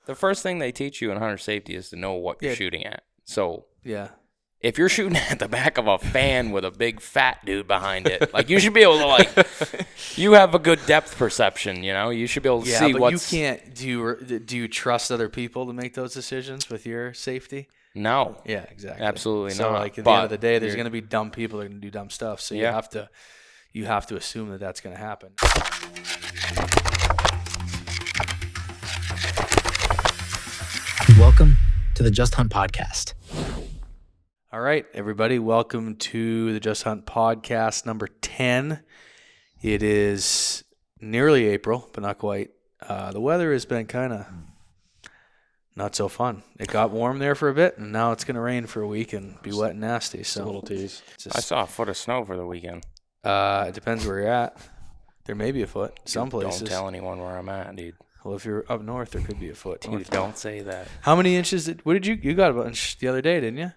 the first thing they teach you in hunter safety is to know what you're shooting at. So if you're shooting at the back of a fan with a big fat dude behind it, like you should be able to you have a good depth perception, you should be able to see but what's. You can't. Do you trust other people to make those decisions with your safety? No. Yeah, exactly. Absolutely so, not. At the end of the day, there's going to be dumb people that are going to do dumb stuff. So you have to assume that that's going to happen. Welcome to the Just Hunt podcast. All right, everybody. Welcome to the Just Hunt podcast number 10. It is nearly April, but not quite. The weather has been kind of not so fun. It got warm there for a bit, and now it's going to rain for a week and be wet and nasty. So a little tease. I saw a foot of snow for the weekend. It depends where you're at. There may be a foot. Some places. Don't tell anyone where I'm at, dude. Well, if you're up north, there could be a foot. Dude, don't say that. How many inches? What did you got a bunch the other day, didn't you?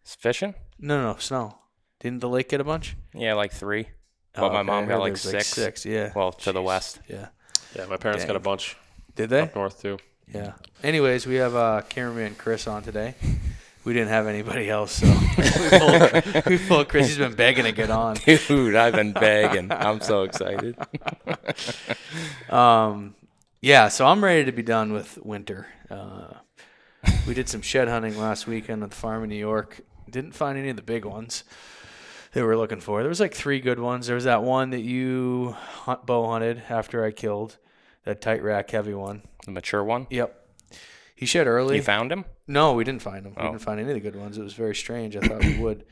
Fishing? No, snow. Didn't the lake get a bunch? Yeah, like 3. But my mom got like 6. Like 6, yeah. Well, to the west. Yeah. Yeah, my parents got a bunch. Did they? Up north, too. Yeah. Anyways, we have cameraman Chris on today. We didn't have anybody else, so we pulled Chris. He's been begging to get on. Dude, I've been begging. I'm so excited. Yeah, so I'm ready to be done with winter. We did some shed hunting last weekend at the farm in New York. Didn't find any of the big ones that we were looking for. There was like 3 good ones. There was that one that you bow hunted after I killed, that tight rack heavy one. The mature one? Yep. He shed early. You found him? No, we didn't find him. Oh. We didn't find any of the good ones. It was very strange. I thought we would.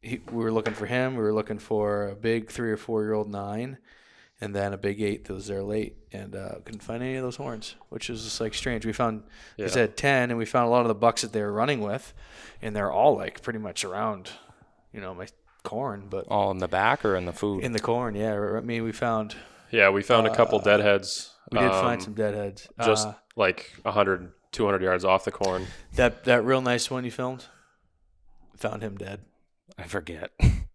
We were looking for him. We were looking for a big 3 or 4-year-old 9, and then a big 8 that was there late, and couldn't find any of those horns, which was just like strange. We found, I said 10, and we found a lot of the bucks that they were running with, and they're all like pretty much around, my corn, but all in the back or in the food? in the corn, yeah. I mean, we found. Yeah, we found a couple deadheads. We did find some deadheads. Just like 100, 200 yards off the corn. That real nice one you filmed? Found him dead. I forget.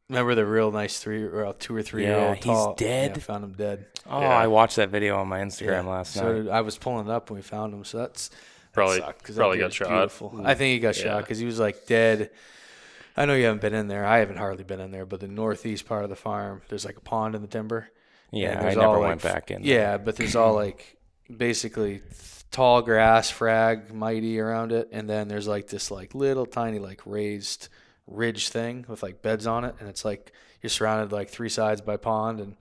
Remember the real nice 2 or 3-year-old tall? He's dead? Yeah, found him dead. Oh, Yeah. I watched that video on my Instagram last night. So I was pulling it up when we found him, so that Probably sucked, 'cause probably that got dude's shot. beautiful. I think he got shot because he was like dead. I know you haven't been in there. I haven't hardly been in there, but the northeast part of the farm, there's like a pond in the timber. Yeah, I never went back in. Yeah, but there's all like basically tall grass, mighty around it, and then there's like this like little tiny like raised ridge thing with like beds on it, and it's like you're surrounded like 3 sides by pond, and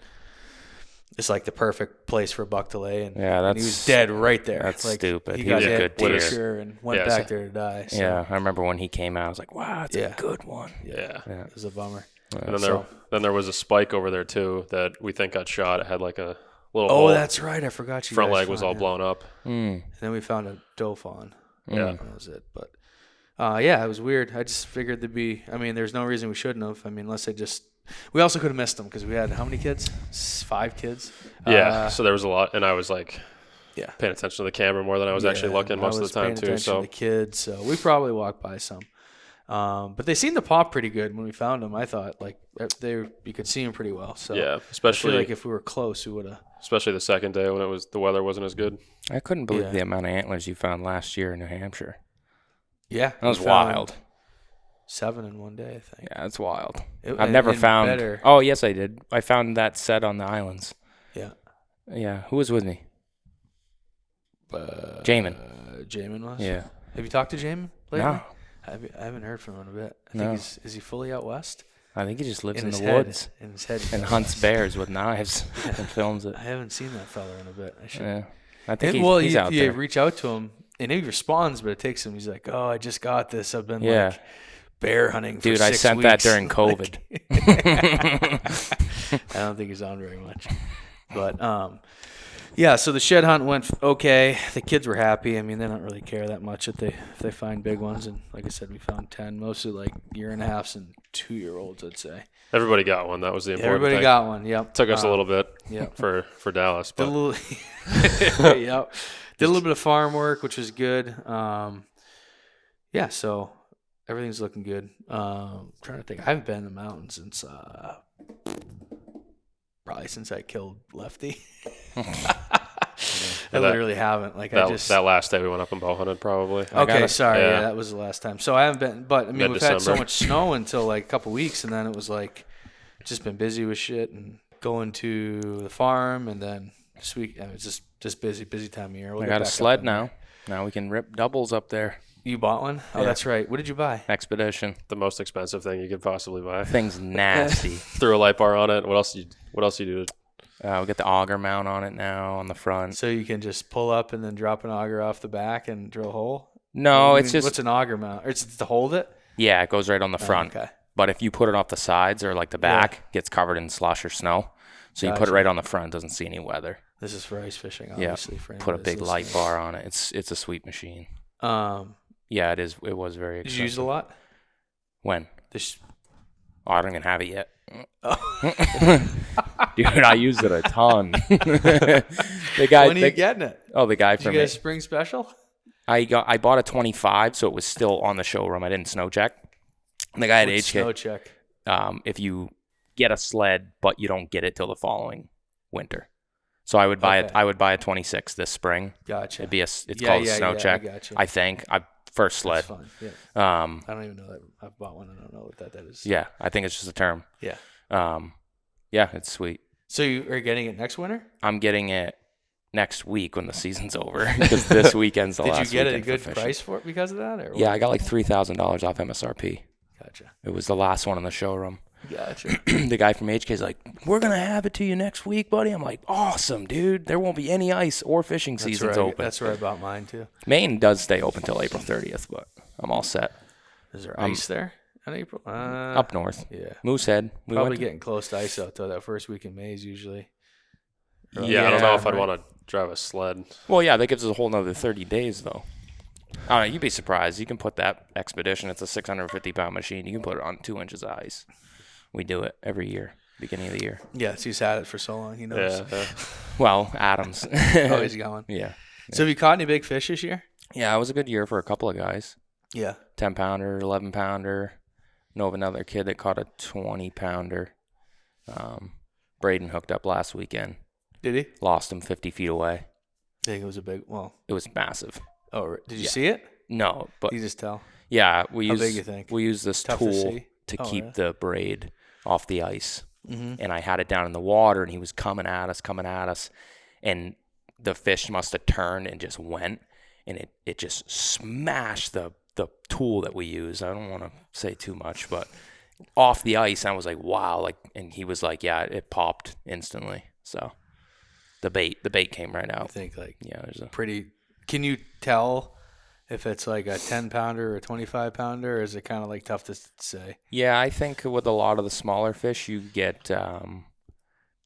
it's like the perfect place for a buck to lay. And, and he was dead right there. That's like, stupid. He He got was a hit good deer. for sure and went back there to die. So. Yeah, I remember when he came out, I was like, wow, that's a good one. Yeah. It was a bummer. And then there was a spike over there too that we think got shot. It had like a little hole. That's right. I forgot you. Front guys leg was found all him. blown up. And then we found a doe fawn. Yeah. That was it. But it was weird. I just figured there'd be. I mean, there's no reason we shouldn't have. I mean, unless they just. We also could have missed them because we had how many kids? 5 kids. Yeah. So there was a lot, and I was like, Yeah. paying attention to the camera more than I was actually looking most of the time too. So to the kids. So we probably walked by some. But they seemed to pop pretty good when we found them. I thought like you could see them pretty well. So yeah, I especially feel like if we were close, we would have. especially the second day when the weather wasn't as good. I couldn't believe the amount of antlers you found last year in New Hampshire. Yeah, That was wild. 7 in one day, I think. Yeah, that's wild. It- I've never and found. better. Oh, yes, I did. I found that set on the islands. Yeah. Yeah. Who was with me? Jamin. Jamin was. Yeah. Have you talked to Jamin lately? No. I haven't heard from him in a bit. I No. think is he fully out west? I think he just lives in his the head, woods In his head. and hunts bears with knives and films it. I haven't seen that fella in a bit. I should. Yeah. I think And, he's out you there. reach out to him, and he responds, but it takes him. He's like, "Oh, I just got this. I've been Yeah. like bear hunting for Dude, 6 I sent weeks." that during COVID. I don't think he's on very much. But yeah, so the shed hunt went okay. The kids were happy. I mean, they don't really care that much if they find big ones. And like I said, we found 10, mostly like 1.5 and 2-year-olds, I'd say. Everybody got one. That was the important Everybody thing. got one. Yep. Took us a little bit. Yep. For Dallas, Did a but little, yep. Did a little bit of farm work, which was good. Yeah, so everything's looking good. Trying to think, I haven't been in the mountains since probably since I killed Lefty. I literally haven't. Like that last day we went up and bow hunted probably. Okay, sorry. Yeah, that was the last time. So I haven't been, but I mean, we've had so much snow until like a couple weeks, and then it was like just been busy with shit and going to the farm, and then this week it's just busy time of year. I got a sled now. Now we can rip doubles up there. You bought one? Oh, yeah. That's right. What did you buy? Expedition. The most expensive thing you could possibly buy. Thing's nasty. Threw a light bar on it. What else you do? We got the auger mount on it now on the front. So you can just pull up and then drop an auger off the back and drill a hole? No, it's just... What's an auger mount? Or it's to hold it? Yeah, it goes right on the front. Okay. But if you put it off the sides or like the back, it gets covered in slush or snow. So you put it right on the front. It doesn't see any weather. This is for ice fishing, obviously. Yeah, put a big light bar on it. It's a sweet machine. Yeah, it is. It was very expensive. Did you use it a lot? When? I don't even have it yet. Dude, I used it a ton. The guy. When are you getting it? Oh, the guy from. Did you get a spring special? I bought a 25, so it was still on the showroom. I didn't snow check. And the guy at HK. Snow check. If you get a sled, but you don't get it till the following winter. So I would buy it. I would buy a 26 this spring. Gotcha. It's called a snow check. I think first sled. That's fun. Yeah. I don't even know that I've bought one. I don't know what that is. Yeah, I think it's just a term. Yeah. Yeah, it's sweet. So you are getting it next winter? I'm getting it next week when the season's over because this weekend's the last weekend. Did you get a good price for it because of that? Or yeah, I got like $3,000 off MSRP. Gotcha. It was the last one in the showroom. Gotcha. The guy from HK is like, we're going to have it to you next week, buddy. I'm like, awesome, dude. There won't be any ice or fishing seasons open. That's where I bought mine, too. Maine does stay open till April 30th, but I'm all set. Is there ice there in April? Up north. Yeah. Moosehead. Probably getting close to ice out, though. That first week in May is usually. Yeah, I don't know if I'd want to drive a sled. Well, yeah, that gives us a whole nother 30 days, though. I don't know. You'd be surprised. You can put that Expedition. It's a 650-pound machine. You can put it on 2 inches of ice. We do it every year, beginning of the year. Yeah, so he's had it for so long. He knows. Yeah. Well, Adams. Oh, he's going. Yeah. So have you caught any big fish this year? Yeah, it was a good year for a couple of guys. Yeah. 10-pounder, 11-pounder. Know of another kid that caught a 20-pounder. Braden hooked up last weekend. Did he? Lost him 50 feet away. I think it was a big, it was massive. Oh, did you see it? No, but you just tell. Yeah, How big you think? We use this tool to keep the braid off the ice. Mm-hmm. And I had it down in the water, and he was coming at us, and the fish must have turned and just went, and it just smashed the tool that we use. I don't want to say too much, but off the ice, and I was like, wow, and he was like, yeah, it popped instantly. So the bait came right out. I think there's a pretty. Can you tell if it's like a 10-pounder or a 25-pounder, or is it kind of like tough to say? Yeah, I think with a lot of the smaller fish, you get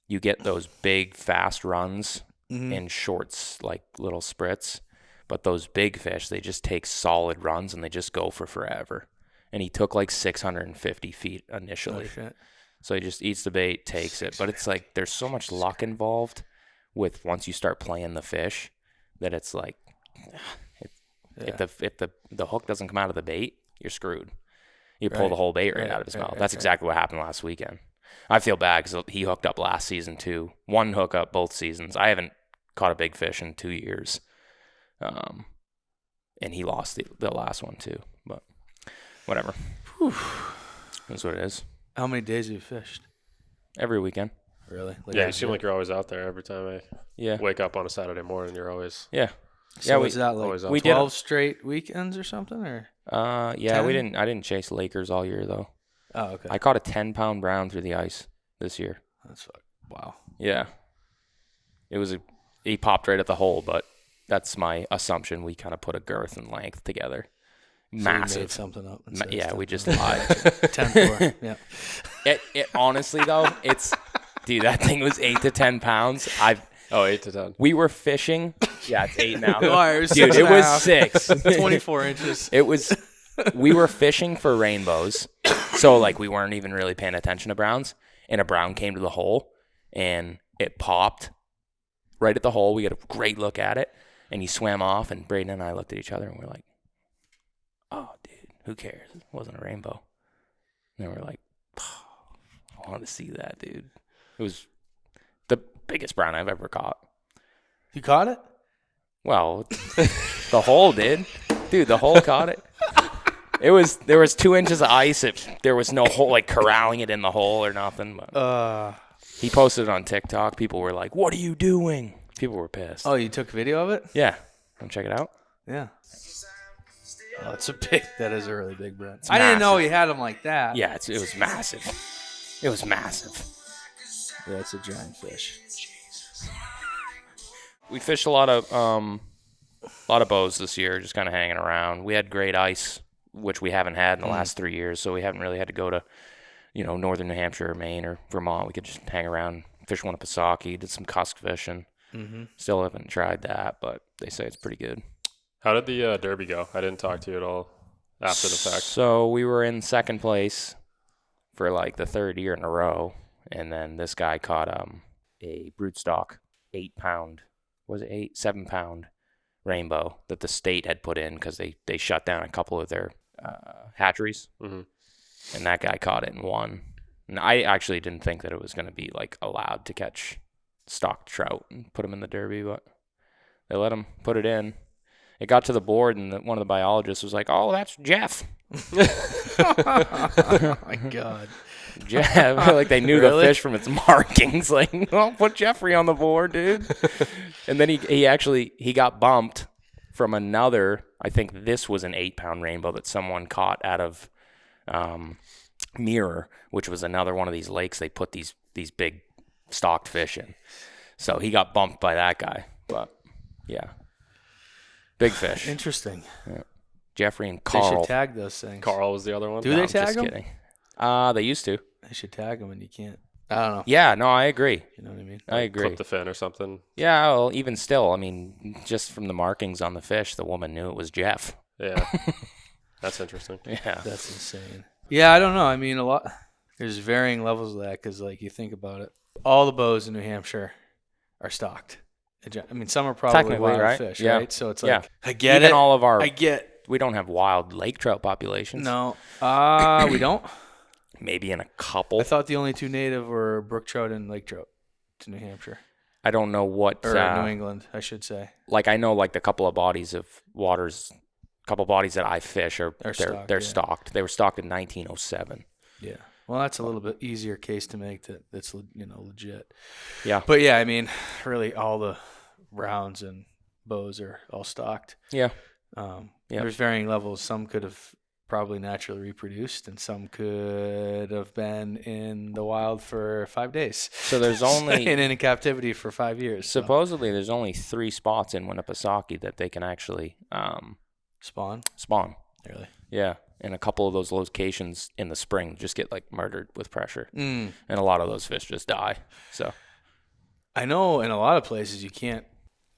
those big fast runs in shorts, like little spritz. But those big fish, they just take solid runs and they just go for forever. And he took like 650 feet initially. Oh, shit. So he just eats the bait, takes it. But it's like there's so much luck involved with once you start playing the fish that it's like if the hook doesn't come out of the bait, you're screwed. You pull the whole bait right out of his mouth. That's exactly what happened last weekend. I feel bad because he hooked up last season too. One hookup both seasons. I haven't caught a big fish in 2 years. And he lost the last one too, but whatever. Whew. That's what it is. How many days have you fished? Every weekend. Really? Yeah, you seem like you're always out there every time I wake up on a Saturday morning. You're always So was that like we 12 straight weekends or something, or? Yeah, 10? I didn't chase Lakers all year though. Oh, okay. I caught a 10-pound brown through the ice this year. That's wow. Yeah. He popped right at the hole, but that's my assumption. We kind of put a girth and length together. So massive. Made something up. Yeah, we just lied. 10-4. Yeah. It honestly though, dude, that thing was 8 to 10 pounds. 8 to 10. We were fishing. Yeah, it's 8 now. Dude, it was 6. 24 inches. We were fishing for rainbows. So like we weren't even really paying attention to browns. And a brown came to the hole and it popped right at the hole. We got a great look at it. And he swam off, and Braden and I looked at each other and we're like, oh, dude, who cares? It wasn't a rainbow. And then we're like, I want to see that, dude. It was the biggest brown I've ever caught. You caught it? Well, the hole did. Dude, the hole caught it. There was 2 inches of ice. There was no hole, like corralling it in the hole or nothing. But he posted it on TikTok. People were like, "What are you doing?" People were pissed. Oh, you took a video of it? Yeah. Want to check it out? Yeah. Oh, that is a really big Brent. I didn't know he had them like that. Yeah, it was massive. It was massive. Yeah, it's a giant fish. Jesus. We fished a lot of bows this year, just kind of hanging around. We had great ice, which we haven't had in the last 3 years, so we haven't really had to go to, northern New Hampshire or Maine or Vermont. We could just hang around, fish one at Pisaki, did some cusk fishing. Mm-hmm. Still haven't tried that, but they say it's pretty good. How did the Derby go? I didn't talk to you at all after the fact. So we were in second place for like the 3rd year in a row, and then this guy caught a broodstock 8-pound, was it 7-pound rainbow that the state had put in because they shut down a couple of their hatcheries, and that guy caught it and won. And I actually didn't think that it was going to be like allowed to catch stocked trout and put them in the Derby, but they let him put it in. It got to the board, and one of the biologists was like, "Oh, that's Jeff." Oh my God, Jeff! Like they knew the fish from its markings. Like, "Oh, put Jeffrey on the board, dude." And then he got bumped from another. I think this was an 8-pound rainbow that someone caught out of Mirror, which was another one of these lakes they put these big stocked fish in. So he got bumped by that guy, but yeah. Big fish. Interesting. Yeah. Jeffrey and Carl. They should tag those things. Carl was the other one. Do they tag them? Kidding. They used to. They should tag them, and you can't. I don't know. Yeah, no, I agree. You know what I mean? I agree. Clip the fin or something. Yeah, well, even still, I mean, just from the markings on the fish, the woman knew it was Jeff. Yeah. That's interesting. Yeah. That's insane. Yeah, I don't know. I mean, there's varying levels of that because, like, you think about it. All the bows in New Hampshire are stocked. I mean, some are probably wild right? fish, yeah. right? So it's like, yeah. I get Even it. all of our, we don't have wild lake trout populations. No. We don't? Maybe in a couple. I thought the only 2 native were brook trout and lake trout to New Hampshire. I don't know what. Or New England, I should say. Like, I know, like, the couple of bodies of waters, couple bodies that I fish they're stocked. They were stocked in 1907. Yeah. Well, that's a little bit easier case to make that's legit. Yeah. But yeah, I mean, really all the rounds and bows are all stocked. Yeah. There's varying levels. Some could have probably naturally reproduced, and some could have been in the wild for 5 days. So there's only and in captivity for 5 years. Supposedly, there's only 3 spots in Winnipesaukee that they can actually spawn. Really? Yeah. And a couple of those locations in the spring just get like murdered with pressure, and a lot of those fish just die. So I know in a lot of places you can't,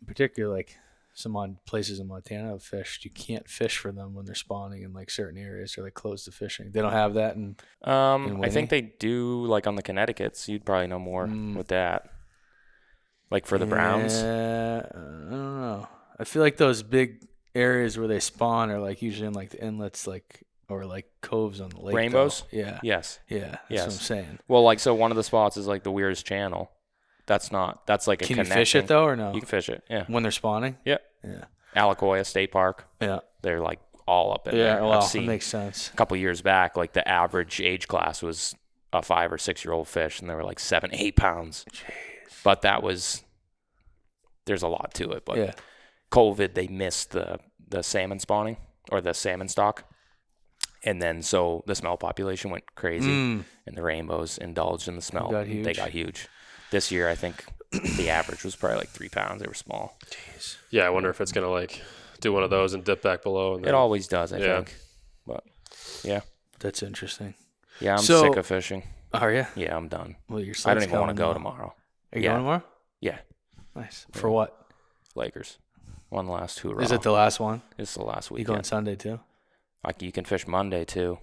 particularly like some places in Montana have fished, you can't fish for them when they're spawning in like certain areas. They're like closed to fishing. They don't have that in I think they do, like on the Connecticuts. You'd probably know more with that. Like for the browns. I don't know. I feel like those big areas where they spawn are like usually in like the inlets, like, or like coves on the lake. Rainbows? Though. Yeah. Yes. Yeah. That's what I'm saying. Well, like, so one of the spots is like the Weir's Channel. That's like a Can connection. you fish it though, or no? You can fish it, yeah. When they're spawning? Yeah. Yeah. Alacoya State Park. Yeah. They're like all up in there. Yeah, well, that makes sense. A couple years back, like the average age class was a 5 or 6 year old fish, and they were like 7-8 pounds. Jeez. But there's a lot to it. But yeah. COVID, they missed the salmon spawning or the salmon stock. And then so the smell population went crazy, and the rainbows indulged in the smell. They got huge. This year, I think the average was probably like 3 pounds. They were small. Jeez. Yeah, I wonder if it's going to like do one of those and dip back below. And then, it always does, I think. But yeah. That's interesting. Yeah, I'm sick of fishing. Are you? Yeah, I'm done. Well, I don't even want to go tomorrow. Are you going tomorrow? Yeah. Nice. For what? Lakers. One last hoorah. Is it the last one? It's the last weekend. You going Sunday too? You can fish Monday too.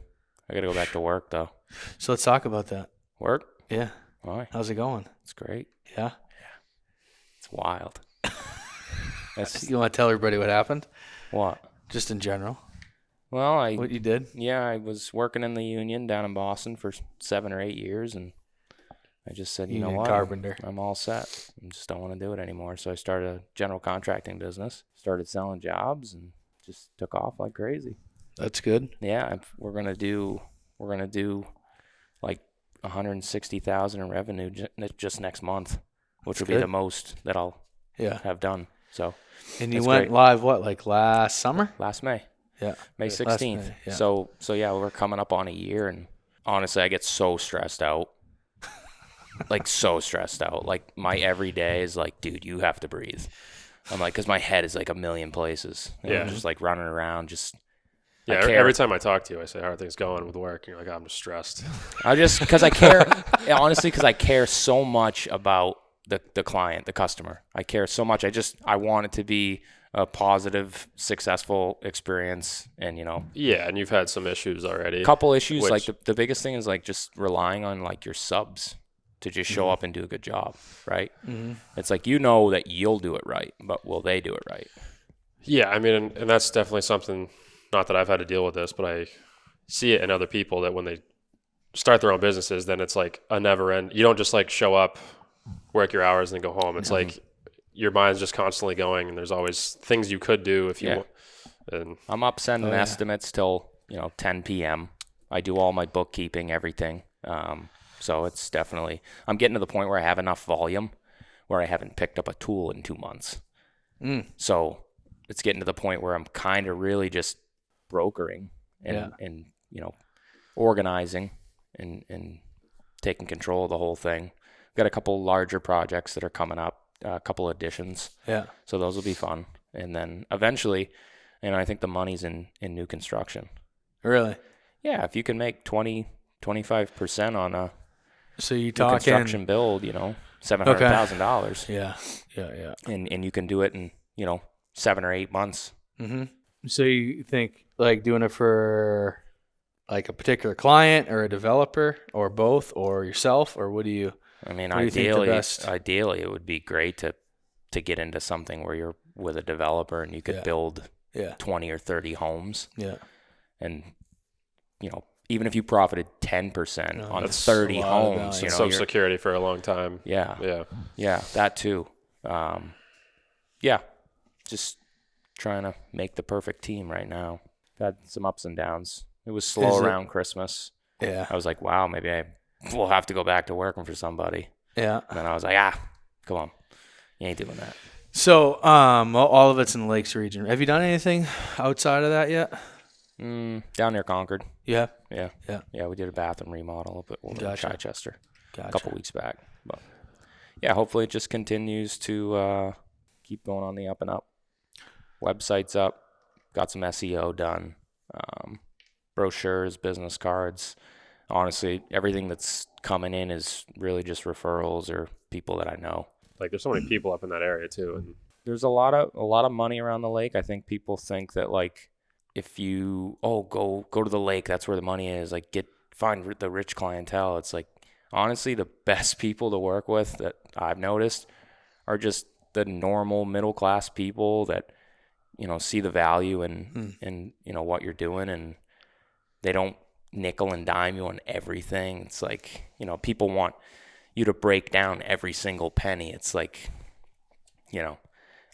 I got to go back to work though. So let's talk about that. Work? Yeah. Why? How's it going? It's great. Yeah? Yeah. It's wild. You want to tell everybody what happened? What? Just in general. Well, what you did? Yeah, I was working in the union down in Boston for 7 or 8 years, and I just said, you know what? Carpenter. I'm all set. I just don't want to do it anymore. So I started a general contracting business, started selling jobs, and just took off like crazy. That's good. Yeah, we're gonna do like 160,000 in revenue just next month, which will be the most that I'll have done. So. And you went live like last summer? Last May. Yeah. May 16th. May, yeah. So yeah, we're coming up on a year, and honestly, I get so stressed out. Like so stressed out. Like my every day is like, dude, you have to breathe. I'm like, because my head is like a million places. I'm just like running around. Yeah, every time I talk to you, I say, how are things going with work? And you're like, I'm just stressed. Because I care, honestly, because I care so much about the client, the customer. I care so much. I want it to be a positive, successful experience. And, Yeah, and you've had some issues already. A couple issues. Like the biggest thing is like just relying on like your subs to just show up and do a good job, right? Mm-hmm. It's like, that you'll do it right, but will they do it right? Yeah, I mean, and that's definitely something, not that I've had to deal with this, but I see it in other people that when they start their own businesses, then it's like a never end. You don't just like show up, work your hours, and then go home. It's like your mind's just constantly going, and there's always things you could do if you want. And I'm up sending estimates till 10 p.m. I do all my bookkeeping, everything. So it's definitely, I'm getting to the point where I have enough volume where I haven't picked up a tool in 2 months. So it's getting to the point where I'm kind of really just brokering and organizing and taking control of the whole thing. Got a couple larger projects that are coming up, a couple additions. Yeah. So those will be fun. And then eventually, I think the money's in new construction. Really? Yeah. If you can make 25% on a construction build, $700,000. Yeah. And you can do it in, 7 or 8 months. Mm-hmm. So you think like doing it for like a particular client or a developer or both or yourself, or what do you? I mean, ideally, it would be great to get into something where you're with a developer and you could build 20 or 30 homes. Yeah. And, even if you profited 10% on 30 homes, some security for a long time. Yeah. Yeah. That too. Yeah. Just trying to make the perfect team right now. Had some ups and downs. It was slow around Christmas. Yeah. I was like, wow, maybe I will have to go back to working for somebody. Yeah. And then I was like, come on. You ain't doing that. So, all of it's in the Lakes region. Have you done anything outside of that yet? Down near Concord. Yeah. Yeah, we did a bathroom remodel up at Chichester a couple weeks back. But yeah, hopefully it just continues to keep going on the up and up. Website's up. Got some SEO done. Brochures, business cards. Honestly, everything that's coming in is really just referrals or people that I know. Like there's so many people up in that area too, and there's a lot of money around the lake. I think people think that like if you go to the lake, that's where the money is. Like find the rich clientele. It's like honestly the best people to work with that I've noticed are just the normal middle class people that see the value in what you're doing, and they don't nickel and dime you on everything. It's like people want you to break down every single penny. It's like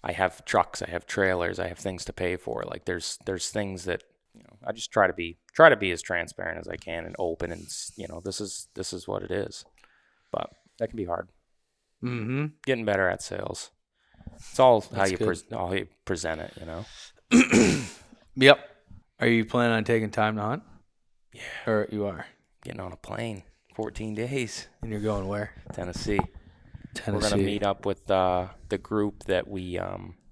I have trucks, I have trailers, I have things to pay for. Like there's things that I just try to be as transparent as I can and open, and this is what it is. But that can be hard. Mm-hmm. Getting better at sales. It's all how you present it, Yep. Are you planning on taking time to hunt? Yeah. Or you are? Getting on a plane. 14 days. And you're going where? Tennessee. We're going to meet up with the group that we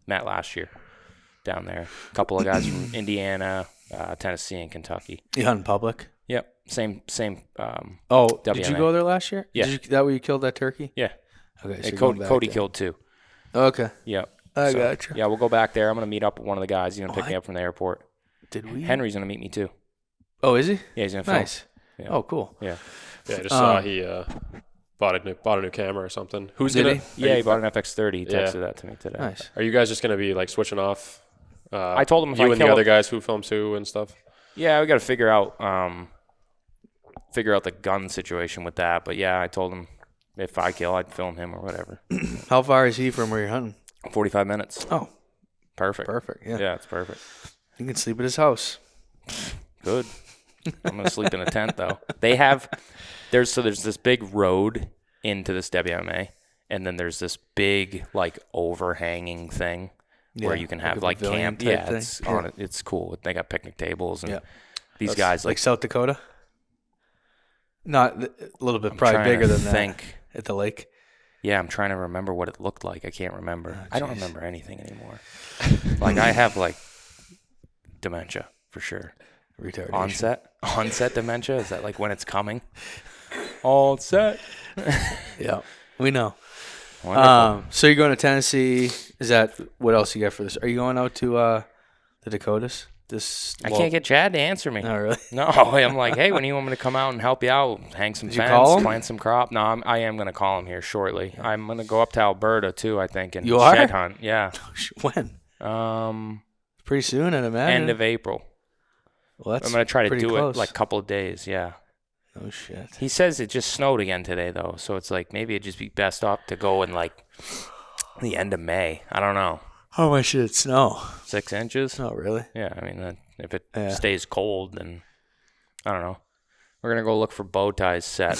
met last year down there. A couple of guys from Indiana, Tennessee, and Kentucky. You hunting public? Yep. Same. Did you go there last year? Yeah. That where you killed that turkey? Yeah. Okay. So Cody killed 2. Okay. Yep. I gotcha. Yeah, we'll go back there. I'm going to meet up with one of the guys. He's going to pick me up from the airport. Did we? Henry's going to meet me too. Oh, is he? Yeah, he's going to film. Nice. Yeah. Oh, cool. Yeah. Yeah, I just saw he bought a new camera or something. Who's gonna? Yeah, he bought an FX30. He texted that to me today. Nice. Are you guys just gonna be like switching off? I told him if you and the other guys who films who and stuff. Yeah, we got to figure out the gun situation with that. But yeah, I told him if I kill, I'd film him or whatever. How far is he from where you're hunting? 45 minutes. Oh, perfect. Perfect. Yeah. Yeah, it's perfect. You can sleep at his house. Good. I'm gonna sleep in a tent though. There's this big road into this WMA, and then there's this big like overhanging thing where you can have like camp. Yeah, it's cool. They got picnic tables and these guys like South Dakota. Not a little bit, probably bigger than that. At the lake. Yeah, I'm trying to remember what it looked like. I can't remember. I don't remember anything anymore. Like I have like dementia for sure. Retardation. Onset dementia. Is that like when it's coming? All set. Yeah, we know. Wonderful. So you're going to Tennessee. Is that what else you got for this? Are you going out to the Dakotas? I can't get Chad to answer me. Oh, really? No, I'm like, hey, when do you want me to come out and help you out? Hang some fence, plant some crop? No, I am going to call him here shortly. Yeah. I'm going to go up to Alberta too, I think, and shed hunt. Yeah. When? Pretty soon, I'd imagine. End of April. Well, that's I'm going to try to do close. it like a couple of days, yeah. Oh, shit. He says it just snowed again today, though, so it's like maybe it'd just be best off to go in like the end of May. I don't know. How much did it snow? 6 inches. Oh, really? Yeah, I mean, if it stays cold, then I don't know. We're going to go look for bow ties set.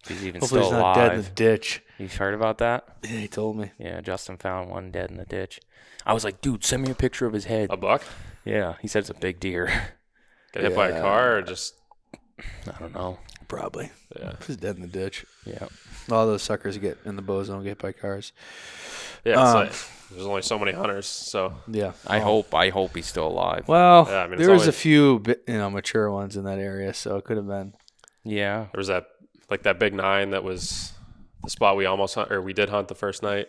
He's even Hopefully still he's alive. not dead in the ditch. You've heard about that? Yeah, he told me. Yeah, Justin found one dead in the ditch. I was like, dude, send me a picture of his head. A buck? Yeah, he said it's a big deer. Got hit by a car or just? I don't know. Probably. Yeah. He's dead in the ditch. Yeah. All those suckers get in the bow zone get by cars. Yeah, it's like, there's only so many hunters, so. Yeah. I hope he's still alive. Well, yeah, I mean, there was a few mature ones in that area, so it could have been. Yeah. There was that big 9 that was the spot we almost hunt, or we did hunt the first night.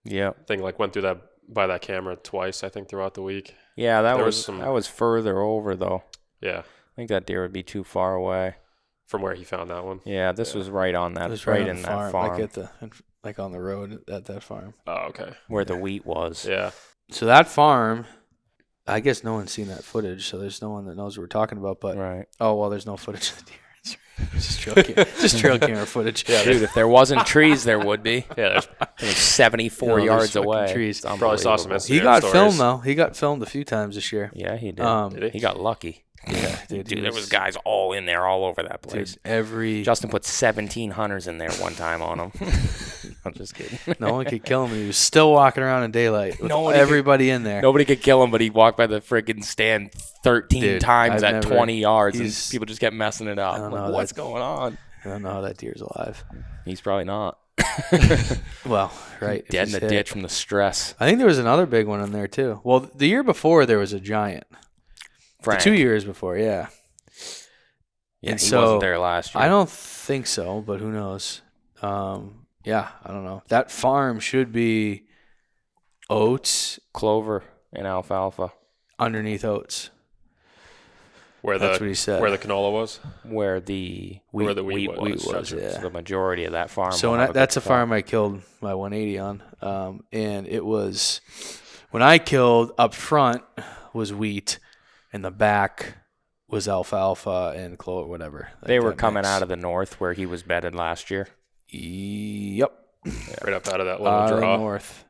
Yeah. Thing like went through by that camera twice, I think, throughout the week. Yeah, that was further over though. Yeah. I think that deer would be too far away from where he found that one. Yeah, this was right on that. It was right in that farm. Like on the road at that farm. Oh, okay. Where the wheat was. Yeah. So that farm, I guess no one's seen that footage, so there's no one that knows what we're talking about. But there's no footage of the deer. Just trail camera footage. Yeah, dude, if there wasn't trees, there would be. Yeah, there's 74 yards away. Trees. Probably saw some Instagram He got stories. filmed though. He got filmed a few times this year. Yeah, he did. Did he? He got lucky. Yeah, dude, there was guys all in there, all over that place. Dude, Justin put 17 hunters in there one time on him. I'm just kidding. No one could kill him. He was still walking around in daylight with everybody in there. Nobody could kill him, but he walked by the freaking stand 13 times at 20 yards, and people just kept messing it up. Like, what's going on? I don't know how that deer's alive. He's probably not. Well, right. Dead in the ditch from the stress. I think there was another big one in there, too. Well, the year before, there was a giant. Frank. 2 years before, yeah. Yeah, he wasn't there last year. I don't think so, but who knows? Yeah, I don't know. That farm should be oats. Clover and alfalfa. Underneath oats. That's what he said. Where the canola was? Where the wheat was. Yeah. So the majority of that farm. So that's a farm I killed my 180 on. And it was, when I killed, up front was wheat, and the back was alfalfa and clover, whatever. They were coming out of the north where he was bedded last year. Yep. Yeah, right up out of that little draw. North.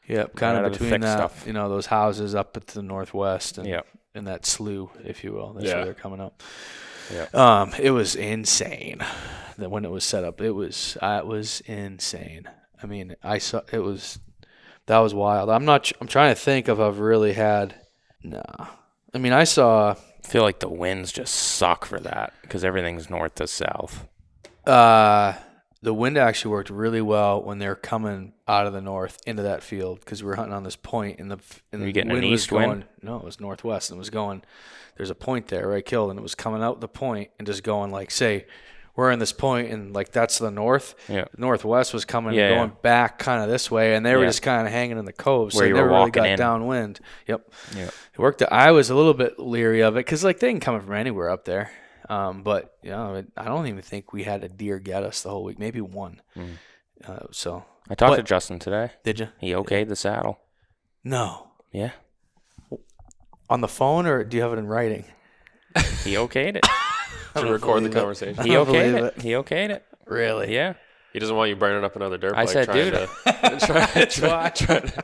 Yep, kind of between that, stuff. Those houses up at the northwest and that slough, if you will. That's where they're coming up. Yeah. It was insane. That when it was set up, it was insane. I mean, that was wild. I'm trying to think if I've really had. Nah. I mean, I feel like the winds just suck for that because everything's north to south. The wind actually worked really well when they're coming out of the north into that field because we were hunting on this point and Were you getting wind an east wind? No, it was northwest and it was going. There's a point there where I killed and it was coming out the point and just going like, say, we're in this point and like that's the north. Yeah. Northwest was coming and going back kind of this way and they were just kind of hanging in the cove, so they never really got downwind. Yep. Yeah. It worked. I was a little bit leery of it because like they can come from anywhere up there. But I don't even think we had a deer get us the whole week. Maybe one. So I talked to Justin today. Did you? He okayed the saddle. No. Yeah. On the phone, or do you have it in writing? He okayed it. To record the conversation. He okayed it. He okayed it. Really? Yeah. He doesn't want you burning up another dirt I bike. said, trying dude.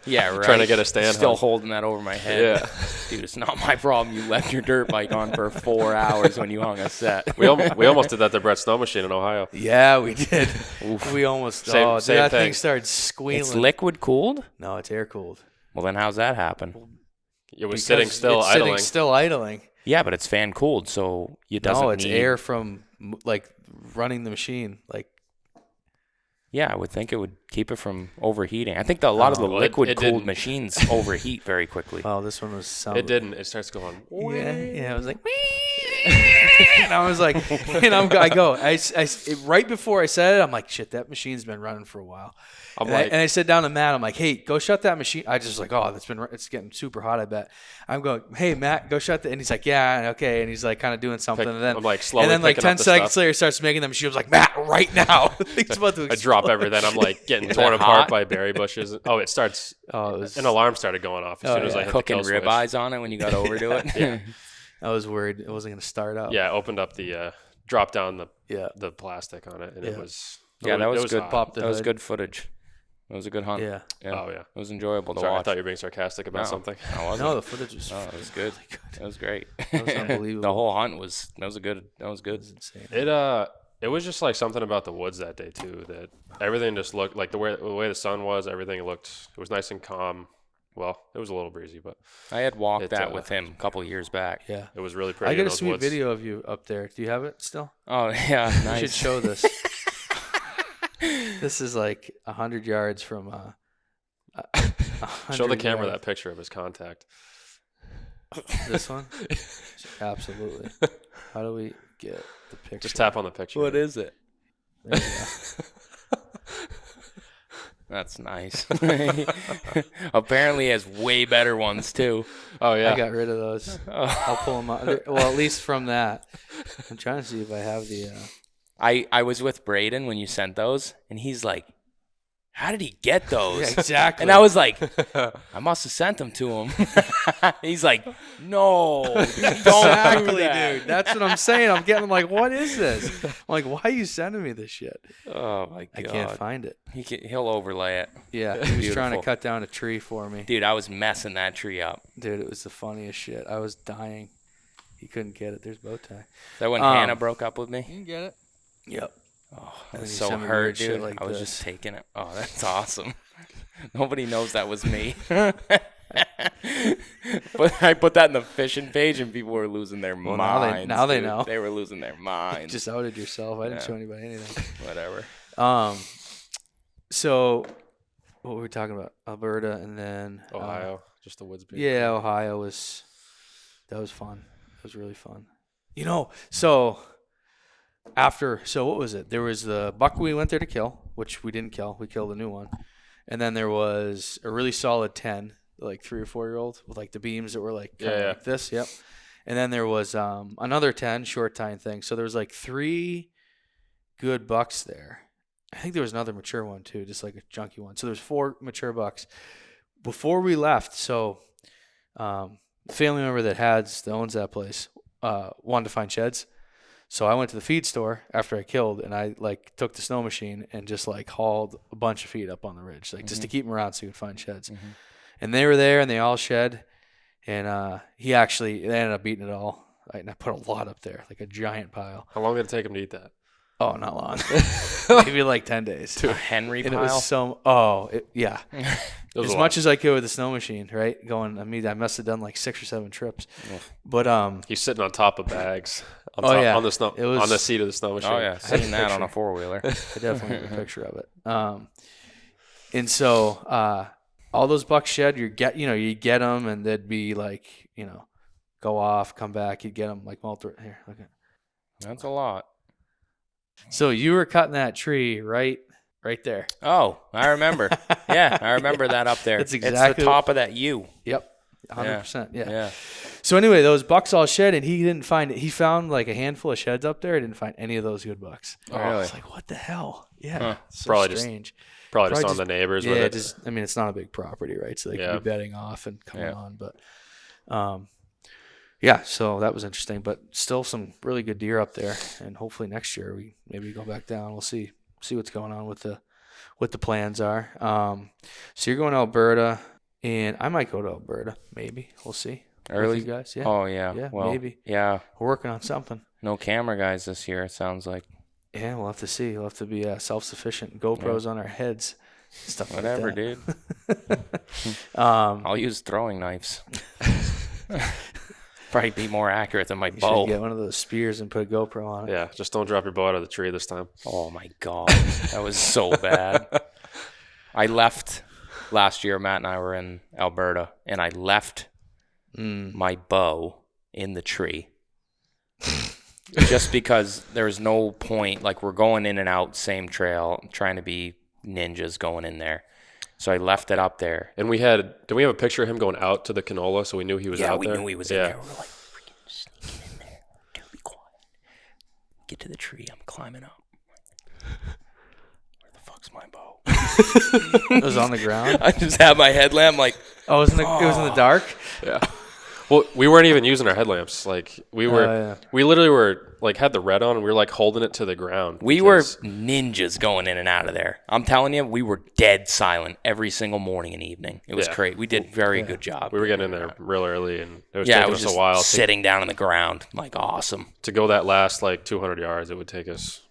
Yeah, right. Trying to get a stand. Still holding that over my head. Yeah. Dude, it's not my problem. You left your dirt bike on for 4 hours when you hung a set. We almost did that to Brett's snow machine in Ohio. Yeah, we did. We almost. Same that thing. thing started squealing. It's liquid cooled? No, it's air cooled. Well, then how's that happen? It was sitting still, it's idling. Sitting still idling. Yeah, but it's fan cooled, so it doesn't No, it's need... air from like running the machine. Like, yeah, I would think it would keep it from overheating. I think that a lot of the liquid-cooled machines overheat very quickly. Oh, this one was... It didn't. It starts going... Yeah, it was like... and I was like... And right before I said it, I'm like, shit, that machine's been running for a while. And I said down to Matt, I'm like, hey, go shut that machine. I just like, oh, it's getting super hot, I bet. I'm going, hey, Matt, go shut that. And he's like, yeah, okay. And he's like kind of doing something. And then I'm like slowly and then like 10 seconds stuff. later, starts making the machine. I was like, Matt, right now. He's about to I drop everything. I'm like getting torn apart by berry bushes. Oh, it starts. An alarm started going off as soon as I hit cooking the kill switch. ribeyes on it when you got over to it. Yeah. I was worried it wasn't going to start up. Yeah, I opened up the drop down the plastic on it, and it was that was good. Popped that was good footage. It was a good hunt. Yeah. Oh yeah. It was enjoyable to Sorry, watch. I thought you were being sarcastic about something. I wasn't. No, the footage was. No, it was good. Really good. It was great. That was unbelievable. The whole hunt was. That was good. That was good. It was insane. It was just like something about the woods that day too, that everything just looked like the way the sun was. Everything it was nice and calm. Well, it was a little breezy, but I had walked that with him a couple of years back. Yeah, it was really pretty. I got a sweet woods. video of you up there. Do you have it still? Oh yeah, nice. You should show this. This is like 100 yards from. Show the camera that picture of his contact. This one? Absolutely. How do we get the picture? Just tap on the picture. What is it? There you go. That's nice. Apparently he has way better ones too. Oh yeah. I got rid of those. I'll pull them out. Well, at least from that. I'm trying to see if I have the. I was with Braden when you sent those, and he's like, how did he get those? Yeah, exactly. And I was like, I must have sent them to him. He's like, no, don't Exactly, do that. dude. That's what I'm saying. I'm like, what is this? I'm like, why are you sending me this shit? Oh my god, I can't find it. He'll overlay it. Yeah, he was trying to cut down a tree for me. Dude, I was messing that tree up. Dude, it was the funniest shit. I was dying. He couldn't get it. There's bow tie. Is that when Hannah broke up with me? You can get it. Yep. Oh, I was so hurt, dude. Like I was just taking it. Oh, that's awesome. Nobody knows that was me. But I put that in the fishing page, and people were losing their minds. Now they know. They were losing their minds. Just outed yourself. I didn't show anybody anything. Whatever. So what were we talking about? Alberta and then Ohio. Just the woods. Yeah, Ohio was. That was fun. It was really fun. So. What was it? There was the buck we went there to kill, which we didn't kill. We killed a new one. And then there was a really solid 10, like 3 or 4 year old with like the beams that were like like this. Yep. And then there was another 10 short tine thing. So there was like 3 good bucks there. I think there was another mature one too, just like a junky one. So there's 4 mature bucks. Before we left, so the family member that owns that place wanted to find sheds. So I went to the feed store after I killed, and I like took the snow machine and just like hauled a bunch of feed up on the ridge, like just to keep them around so you could find sheds. Mm-hmm. And they were there, and they all shed. And they ended up eating it all. And I put a lot up there, like a giant pile. How long did it take him to eat that? Oh, not long. Maybe like 10 days. A Henry pile? It was yeah. As much as I could with the snow machine, right? I must have done like 6 or 7 trips. Yeah. But he's sitting on top of bags. On the snow, on the seat of the snow machine. Oh yeah, sitting that on a 4-wheeler. I definitely have a picture of it. And so all those bucks shed, you get them, and they'd be like, go off, come back, you'd get them like multiple. Here, look at. That's a lot. So you were cutting that tree right there. Oh, I remember. Yeah, I remember that up there. That's exactly it's the top of that U. Yep. 100%. Yeah. So anyway, those bucks all shed, and he didn't find it. He found like a handful of sheds up there. He didn't find any of those good bucks. Oh, really? I was like, what the hell? Yeah. So probably strange. Probably just on the neighbors with it. It's not a big property, right? So they could be bedding off and coming on. But so that was interesting. But still some really good deer up there. And hopefully next year we maybe go back down. We'll see. see what's going on with the plans are. So you're going to Alberta, and I might go to Alberta. Maybe we'll see. Early, with you guys. Yeah. Oh yeah. Yeah. Well, maybe. Yeah. We're working on something. No camera guys this year. It sounds like. Yeah, we'll have to see. We'll have to be self-sufficient. GoPros on our heads. Stuff Whatever, like dude. I'll use throwing knives. Probably be more accurate than my You bow. should get one of those spears and put a GoPro on it. Yeah, just don't drop your bow out of the tree this time. Oh my god, that was so bad. I left last year. Matt and I were in Alberta, and I left my bow in the tree. Just because there's no point, like we're going in and out, same trail, trying to be ninjas going in there. So I left it up there. And did we have a picture of him going out to the canola so we knew he was out there? Yeah, we knew he was in there. We were like, freaking sneaking in there. Dude, be quiet. Get to the tree. I'm climbing up. Where the fuck's my bow? It was on the ground. I just had my headlamp like. Oh, it was in the dark? Yeah. Well, we weren't even using our headlamps. Like we literally were like had the red on and we were like holding it to the ground. We were ninjas going in and out of there. I'm telling you, we were dead silent every single morning and evening. It was great. We did very good job. We were getting in there real early and it was taking us just a while. Sitting down on the ground, like awesome. To go that last like 200 yards, it would take us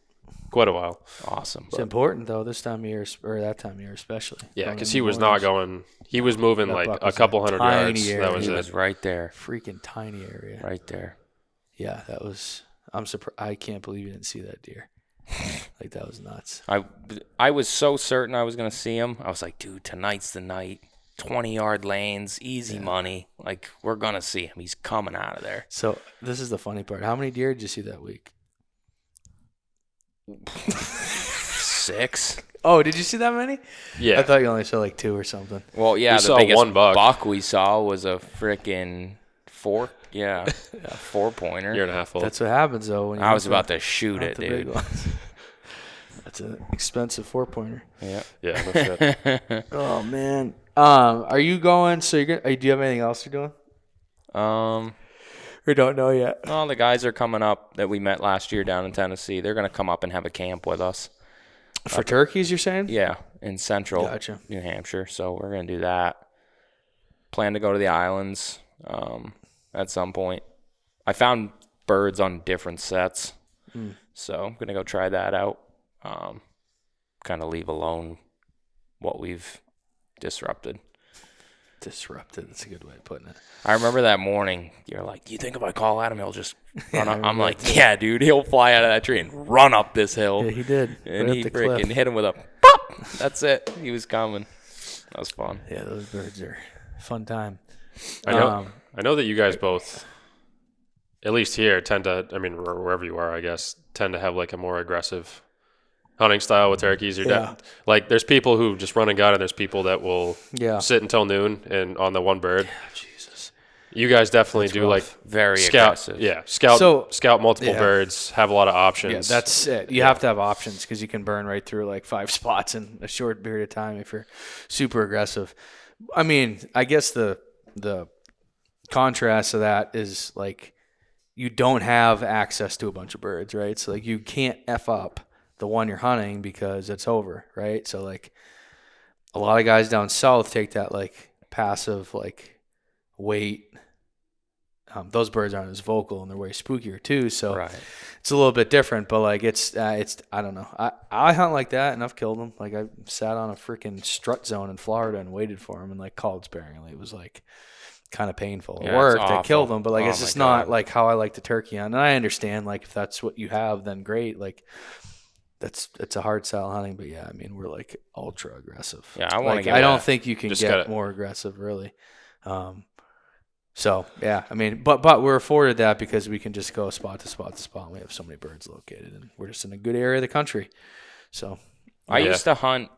quite a while. Awesome. It's important though this time of year, or that time of year especially. Yeah, because he was not going. He was moving like a couple hundred yards. Area. That was He it. was right there. Freaking tiny area. Right there. Yeah, that was. I'm surprised. I can't believe you didn't see that deer. Like that was nuts. I was so certain I was gonna see him. I was like, dude, tonight's the night. 20-yard lanes, easy money. Like we're gonna see him. He's coming out of there. So this is the funny part. How many deer did you see that week? 6. Oh, did you see that many? Yeah. I thought you only saw like 2 or something. Well, yeah, We the saw biggest one buck. we saw was a freaking 4. Yeah, a 4-pointer. Year and a half old. That's what happens though when you I was about to shoot it, the big dude. ones. That's an expensive 4-pointer. Yeah. Yeah. No shit. Oh man. Are you going? So you're gonna? Do you have anything else you're doing? We don't know yet. Well, the guys are coming up that we met last year down in Tennessee. They're gonna come up and have a camp with us. For turkeys, you're saying? Yeah, in central New Hampshire. So we're going to do that. Plan to go to the islands at some point. I found birds on different sets. So I'm going to go try that out. Kind of leave alone what we've disrupted. Disrupted. That's a good way of putting it. I remember that morning, you're like, you think if I call Adam, he'll just run up? I'm like, yeah, dude, he'll fly out of that tree and run up this hill. Yeah, he did. And right he up the cliff. freaking hit him with a pop. That's it. He was coming. That was fun. Yeah, those birds are fun time. I know that you guys both, at least here, tend to. I mean, wherever you are, I guess, tend to have like a more aggressive hunting style with turkeys. Like there's people who just run and gun, and there's people that will sit until noon and on the one bird. Yeah, Jesus. You guys definitely do rough. like Very scout. aggressive. Yeah, scout multiple birds, have a lot of options. Yeah, that's it. You have to have options because you can burn right through like 5 spots in a short period of time if you're super aggressive. I mean, I guess the contrast to that is like you don't have access to a bunch of birds, right? So like you can't F up the one you're hunting because it's over, right? So like a lot of guys down south take that like passive like wait. Those birds aren't as vocal and they're way spookier too, so it's a little bit different. But like it's I don't know. I hunt like that and I've killed them. Like I sat on a freaking strut zone in Florida and waited for them and like called sparingly. It was like kind of painful. It worked. I killed them, but like it's just not like how I like the turkey hunt. And I understand like if that's what you have, then great. Like it's a hard style hunting, but yeah, I mean we're like ultra aggressive. Yeah, I want to. I don't think you can get more aggressive, really. So yeah, I mean, but we're afforded that because we can just go spot to spot to spot. And we have so many birds located, and we're just in a good area of the country. So I used to hunt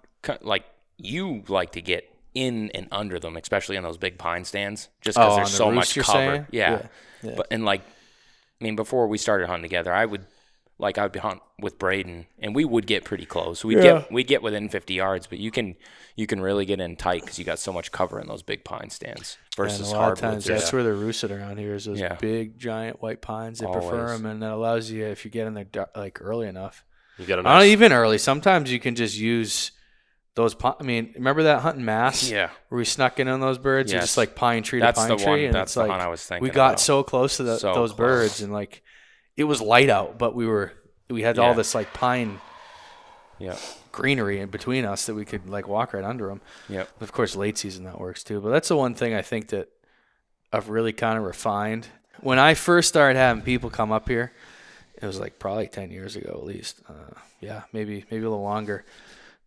like you like to get in and under them, especially on those big pine stands, just because there's so much cover. Yeah. But and like, I mean, before we started hunting together, I'd be hunt with Braden, and we would get pretty close. We'd get within 50 yards, but you can really get in tight because you got so much cover in those big pine stands versus hardwoods. A lot of times that's where they're roosted around here is those big giant white pines. They prefer them, and that allows you if you get in there like early enough. You get a Not nice. even early. Sometimes you can just use those. I mean, remember that hunt in Mass? Yeah. Where we snuck in on those birds? Yes. And just like pine tree That's to the pine tree. one. And That's it's the like hunt I was thinking we got about. so close to So those close. birds, and like it was light out, but we had all this like pine greenery in between us that we could like walk right under them. Yep. Of course, late season that works too. But that's the one thing I think that I've really kind of refined. When I first started having people come up here, it was like probably 10 years ago at least. Maybe a little longer.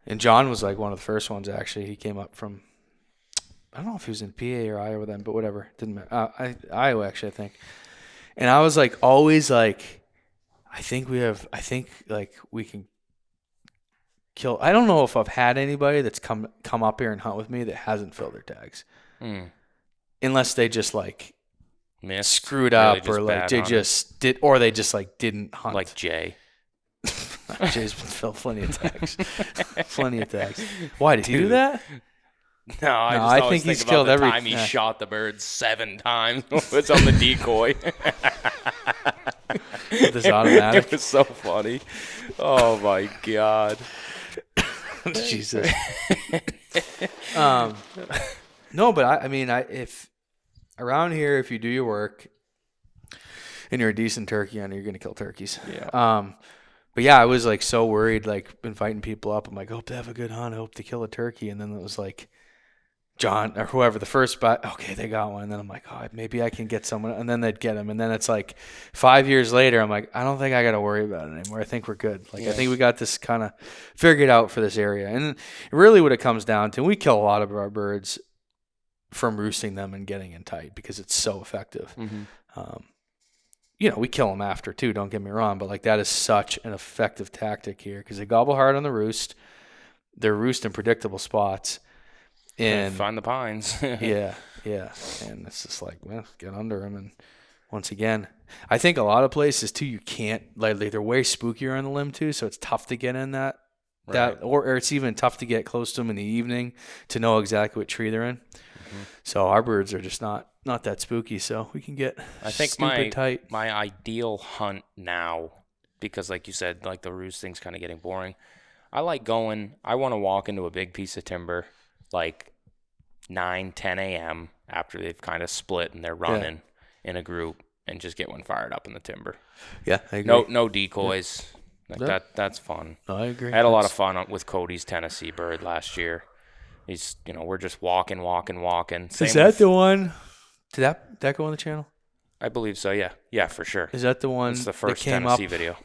And John was like one of the first ones actually. He came up from, I don't know if he was in PA or Iowa then, but whatever. Didn't matter. Iowa actually, I think. And I was like always like, I think like we can kill. I don't know if I've had anybody that's come up here and hunt with me that hasn't filled their tags. Unless they just like screwed up or like they just did, or they just like didn't hunt. Like Jay. Jay's been filled plenty of tags. Plenty of tags. Why did he do that? No, I think he's about killed the every time he shot the bird 7 times. It's on the decoy. With his automatic. It was so funny. Oh my God. Jesus. No, but I mean, if around here, if you do your work and you're a decent turkey hunter, you're gonna kill turkeys. Yeah. But yeah, I was like so worried, like inviting people up. I'm like, I hope they have a good hunt. I hope they kill a turkey. And then it was like John or whoever the first spot. Okay, they got one. And then I'm like, oh, maybe I can get someone. And then they'd get him. And then it's like 5 years later, I'm like, I don't think I got to worry about it anymore. I think we're good. Like, I think we got this kind of figured out for this area. And really what it comes down to, we kill a lot of our birds from roosting them and getting in tight because it's so effective. We kill them after too, don't get me wrong, but like that is such an effective tactic here because they gobble hard on the roost. They're roost in predictable spots. And find the pines. yeah. And it's just like, well, get under them. And once again, I think a lot of places too, you can't, like they're way spookier on the limb too, so it's tough to get in that. Right. Or it's even tough to get close to them in the evening to know exactly what tree they're in. So our birds are just not that spooky, so we can get tight. My ideal hunt now, because like you said, like the roost thing's kind of getting boring. I want to walk into a big piece of timber like 9, 10 a.m. after they've kind of split and they're running in a group and just get one fired up in the timber. Yeah, I agree. No decoys. That's fun. No, I agree. I had a lot of fun with Cody's Tennessee bird last year. He's, we're just walking. Is that the one? Did that go on the channel? I believe so, yeah. Yeah, for sure. Is that the one It's the first that came Tennessee up? video.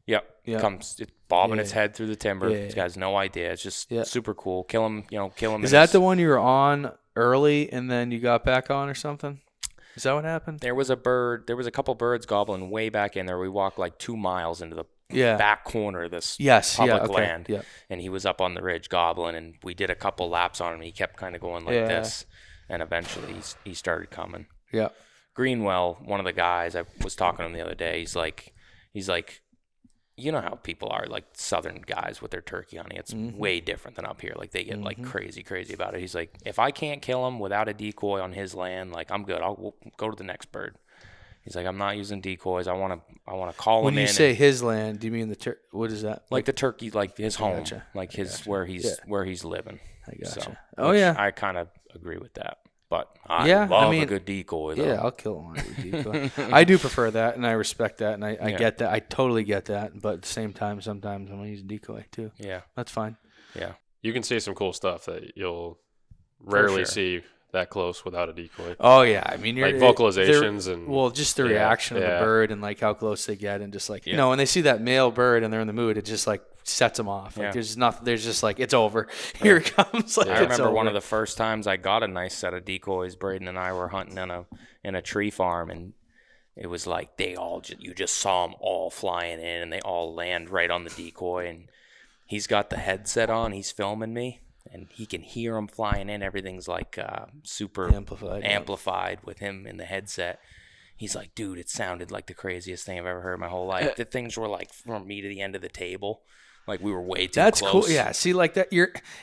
Yep. Yeah. It's bobbing its head through the timber. Yeah. This guy has no idea. It's just super cool. Kill him. Is that the one you were on early and then you got back on or something? Is that what happened? There was a couple birds gobbling way back in there. We walked like 2 miles into the back corner of this public land. Yeah. And he was up on the ridge gobbling, and we did a couple laps on him. He kept kind of going like this, and eventually he started coming. Yeah. Greenwell, one of the guys, I was talking to him the other day. He's like, you know how people are, like southern guys with their turkey hunting. It's way different than up here. Like they get like crazy about it. He's like, if I can't kill him without a decoy on his land, like I'm good. We'll go to the next bird. He's like, I'm not using decoys. I want to call him in. When you say his land, do you mean what is that? Like the turkey, like his home, gotcha. Like his where he's living. I gotcha. So, I kind of agree with that. But I love a good decoy, though. Yeah, I'll kill him on a good decoy. I do prefer that, and I respect that, and I get that. I totally get that. But at the same time, sometimes I'm going to use a decoy, too. Yeah. That's fine. Yeah. You can see some cool stuff that you'll rarely see that close without a decoy. Oh, yeah. I mean, like vocalizations and... Well, just the reaction of the bird and, like, how close they get and just, like, when they see that male bird and they're in the mood, it just, like, sets them off. Like there's just like, it's over. Here it comes. Like, I remember one of the first times I got a nice set of decoys. Braden and I were hunting in a tree farm, and it was like you just saw them all flying in, and they all land right on the decoy. And he's got the headset on. He's filming me, and he can hear them flying in. Everything's like super amplified with him in the headset. He's like, dude, it sounded like the craziest thing I've ever heard in my whole life. The things were like from me to the end of the table. Like we were way too close. That's cool. Yeah. See, like that,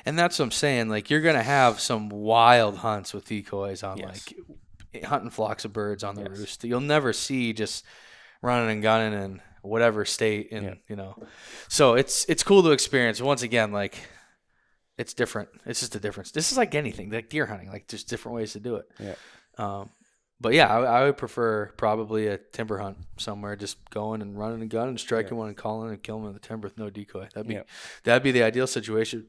and that's what I'm saying. Like you're gonna have some wild hunts with decoys on, like hunting flocks of birds on the roost. You'll never see just running and gunning and whatever state, and so it's cool to experience. Once again, like it's different. It's just a difference. This is like anything, like deer hunting. Like there's different ways to do it. Yeah. But yeah, I would prefer probably a timber hunt somewhere, just going and running a gun and striking one and calling and killing them in the timber with no decoy. That'd be the ideal situation.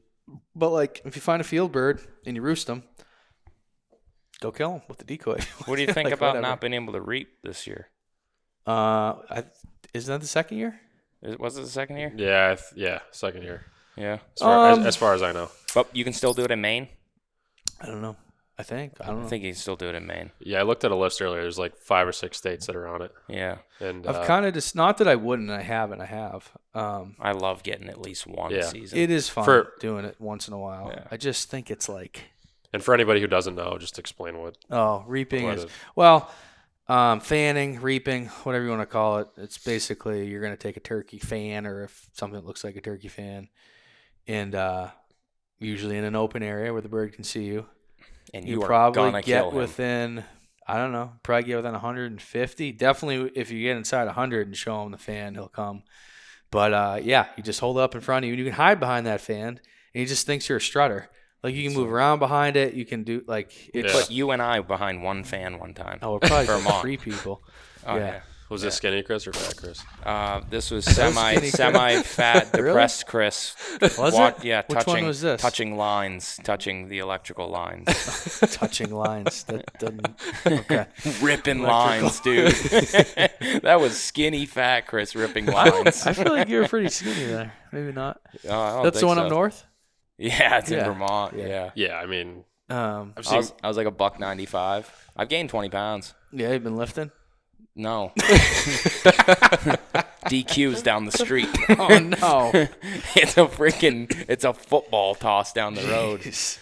But like if you find a field bird and you roost them, go kill them with the decoy. What do you think about not being able to reap this year? Isn't that the second year? Was it the second year? Yeah, second year. Yeah. As far as I know. But you can still do it in Maine? I don't know. I don't know. I think you can still do it in Maine. Yeah, I looked at a list earlier. There's like 5 or 6 states that are on it. Yeah. And I've kind of just, not that I wouldn't, I haven't, I have. I love getting at least one season. It is fun doing it once in a while. Yeah. I just think it's like. And for anybody who doesn't know, just explain what. Oh, reaping is, fanning, reaping, whatever you want to call it. It's basically you're going to take a turkey fan or something that looks like a turkey fan, and usually in an open area where the bird can see you. And you are probably gonna get kill him. within, I don't know, probably get within 150. Definitely, if you get inside 100 and show him the fan, he'll come. But you just hold it up in front of you, and you can hide behind that fan, and he just thinks you're a strutter. Like you can move around behind it. You can do like it's. Put you and I behind one fan one time. Oh, we're probably Vermont. 3 people. Oh, yeah. Was this skinny Chris or fat Chris? This was semi-fat, depressed Chris. Was it? Yeah. Which one was this? Touching the electrical lines. Touching lines. That doesn't. Okay. Ripping lines, dude. That was skinny fat Chris ripping lines. I feel like you were pretty skinny there. Maybe not. That's the one up north. Yeah, it's in Vermont. Yeah. Yeah, I mean, I was like $195. I've gained 20 pounds. Yeah, you've been lifting. No. DQ's down the street. Oh no. It's a football toss down the road. Jeez.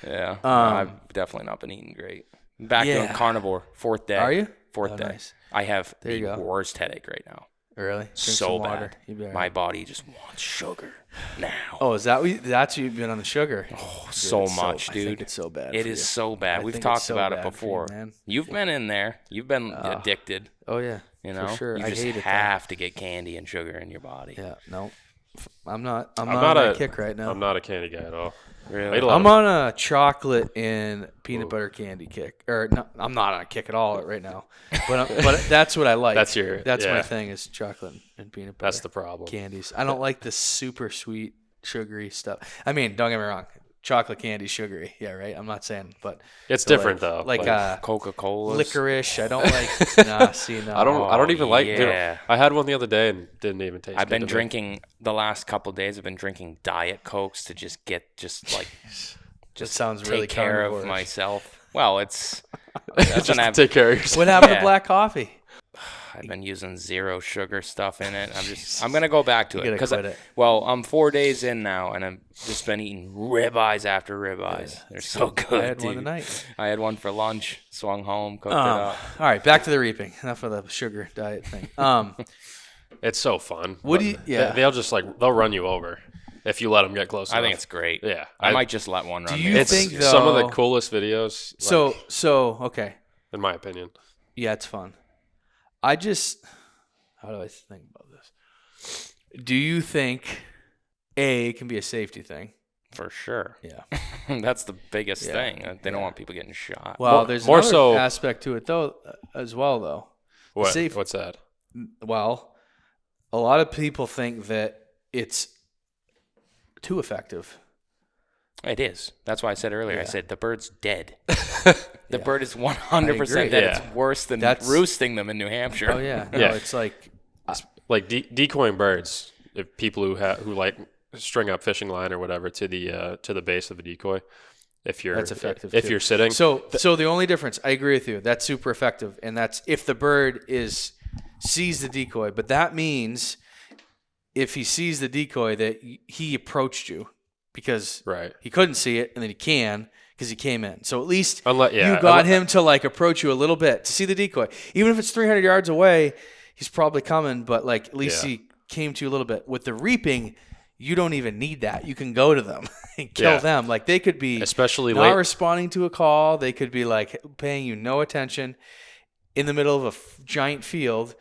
Yeah. I've definitely not been eating great. Back doing carnivore, 4th day. Are you? Fourth day. Nice. I have the worst headache right now. Really? Drink So some water. bad. My body just wants sugar now. Oh, is that that's you've been on the sugar? Oh, so much, dude. I think it's so bad. It is so bad. We've talked about it before. You, You've been in there. You've been addicted. Oh yeah. You know, for sure. You just have to get candy and sugar in your body. Yeah. No. I'm not on that kick right now. I'm not a candy guy at all. Really? I'm on a chocolate and peanut butter candy kick. Or no, I'm not on a kick at all right now. But that's what I like. That's my thing is chocolate and peanut butter. That's the problem. Candies. I don't like the super sweet sugary stuff. I mean, don't get me wrong. Chocolate candy, sugary. Yeah, right. I'm not saying, but it's different though. Like Coca-Cola, licorice. I don't like. No. I don't even like. Dude, I had one the other day and didn't even taste. I've been drinking the last couple of days. I've been drinking Diet Cokes to just sounds really take care of myself. Well, it's just take care of yourself. What happened to black coffee? I've been using zero sugar stuff in it. I'm gonna go back to it because I'm 4 days in now, and I've just been eating ribeyes after ribeyes. Yeah, they're so good. I had one tonight. I had one for lunch. Swung home, cooked it up. All right, back to the reaping. Enough of the sugar diet thing. It's so fun. They'll just they'll run you over if you let them get close. I think it's great. Yeah, I might just let one run. Do you think though, some of the coolest videos? Okay. In my opinion. Yeah, it's fun. How do I think about this? Do you think it can be a safety thing? For sure. Yeah. That's the biggest thing. They don't want people getting shot. Well, there's another aspect to it though, as well though. What's that? Well, a lot of people think that it's too effective. It is. That's why I said earlier. I said the bird's dead. The bird is 100% dead. Yeah. It's worse than roosting them in New Hampshire. Oh yeah, it's like decoying birds. If people who like string up fishing line or whatever to the base of a decoy, that's effective. If you're sitting, so the only difference, I agree with you. That's super effective, and that's if the bird sees the decoy. But that means if he sees the decoy that he approached you. Because he couldn't see it, and then he can because he came in. So at least you got him to approach you a little bit to see the decoy. Even if it's 300 yards away, he's probably coming, but at least he came to you a little bit. With the reaping, you don't even need that. You can go to them and kill them. They could be especially not responding to a call. They could be paying you no attention in the middle of a giant field,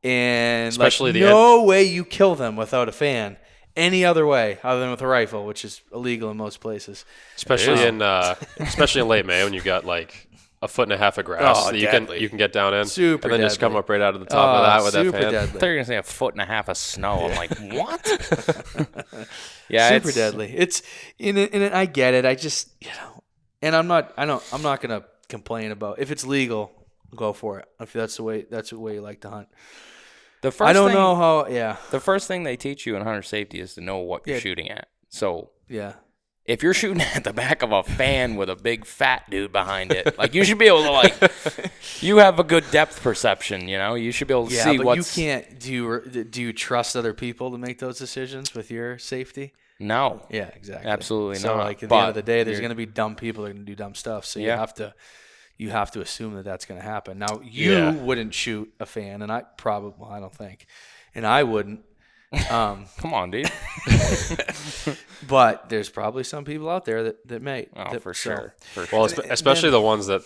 And especially no way you kill them without a fan. Any other way other than with a rifle, which is illegal in most places. Especially in late May when you got like a foot and a half of grass that you can get down in. Super and then deadly. just come up right out of the top of that with that fan. Deadly. I thought you were gonna say a foot and a half of snow. I'm like, what? Yeah, super deadly. It's I get it. I just and I'm not gonna complain about if it's legal. Go for it. If that's the way you like to hunt. The first thing they teach you in hunter safety is to know what you're shooting at. So if you're shooting at the back of a fan with a big fat dude behind it, like you should be able to you have a good depth perception. You should be able to see what's. You can't. Do you trust other people to make those decisions with your safety? No. Yeah, exactly. Absolutely so, not. At the end of the day, there's going to be dumb people that are going to do dumb stuff. So you have to assume that that's going to happen. Now, you wouldn't shoot a fan, and I don't think. And I wouldn't. Come on, dude. But there's probably some people out there that may. Oh, for sure. Well, especially the ones that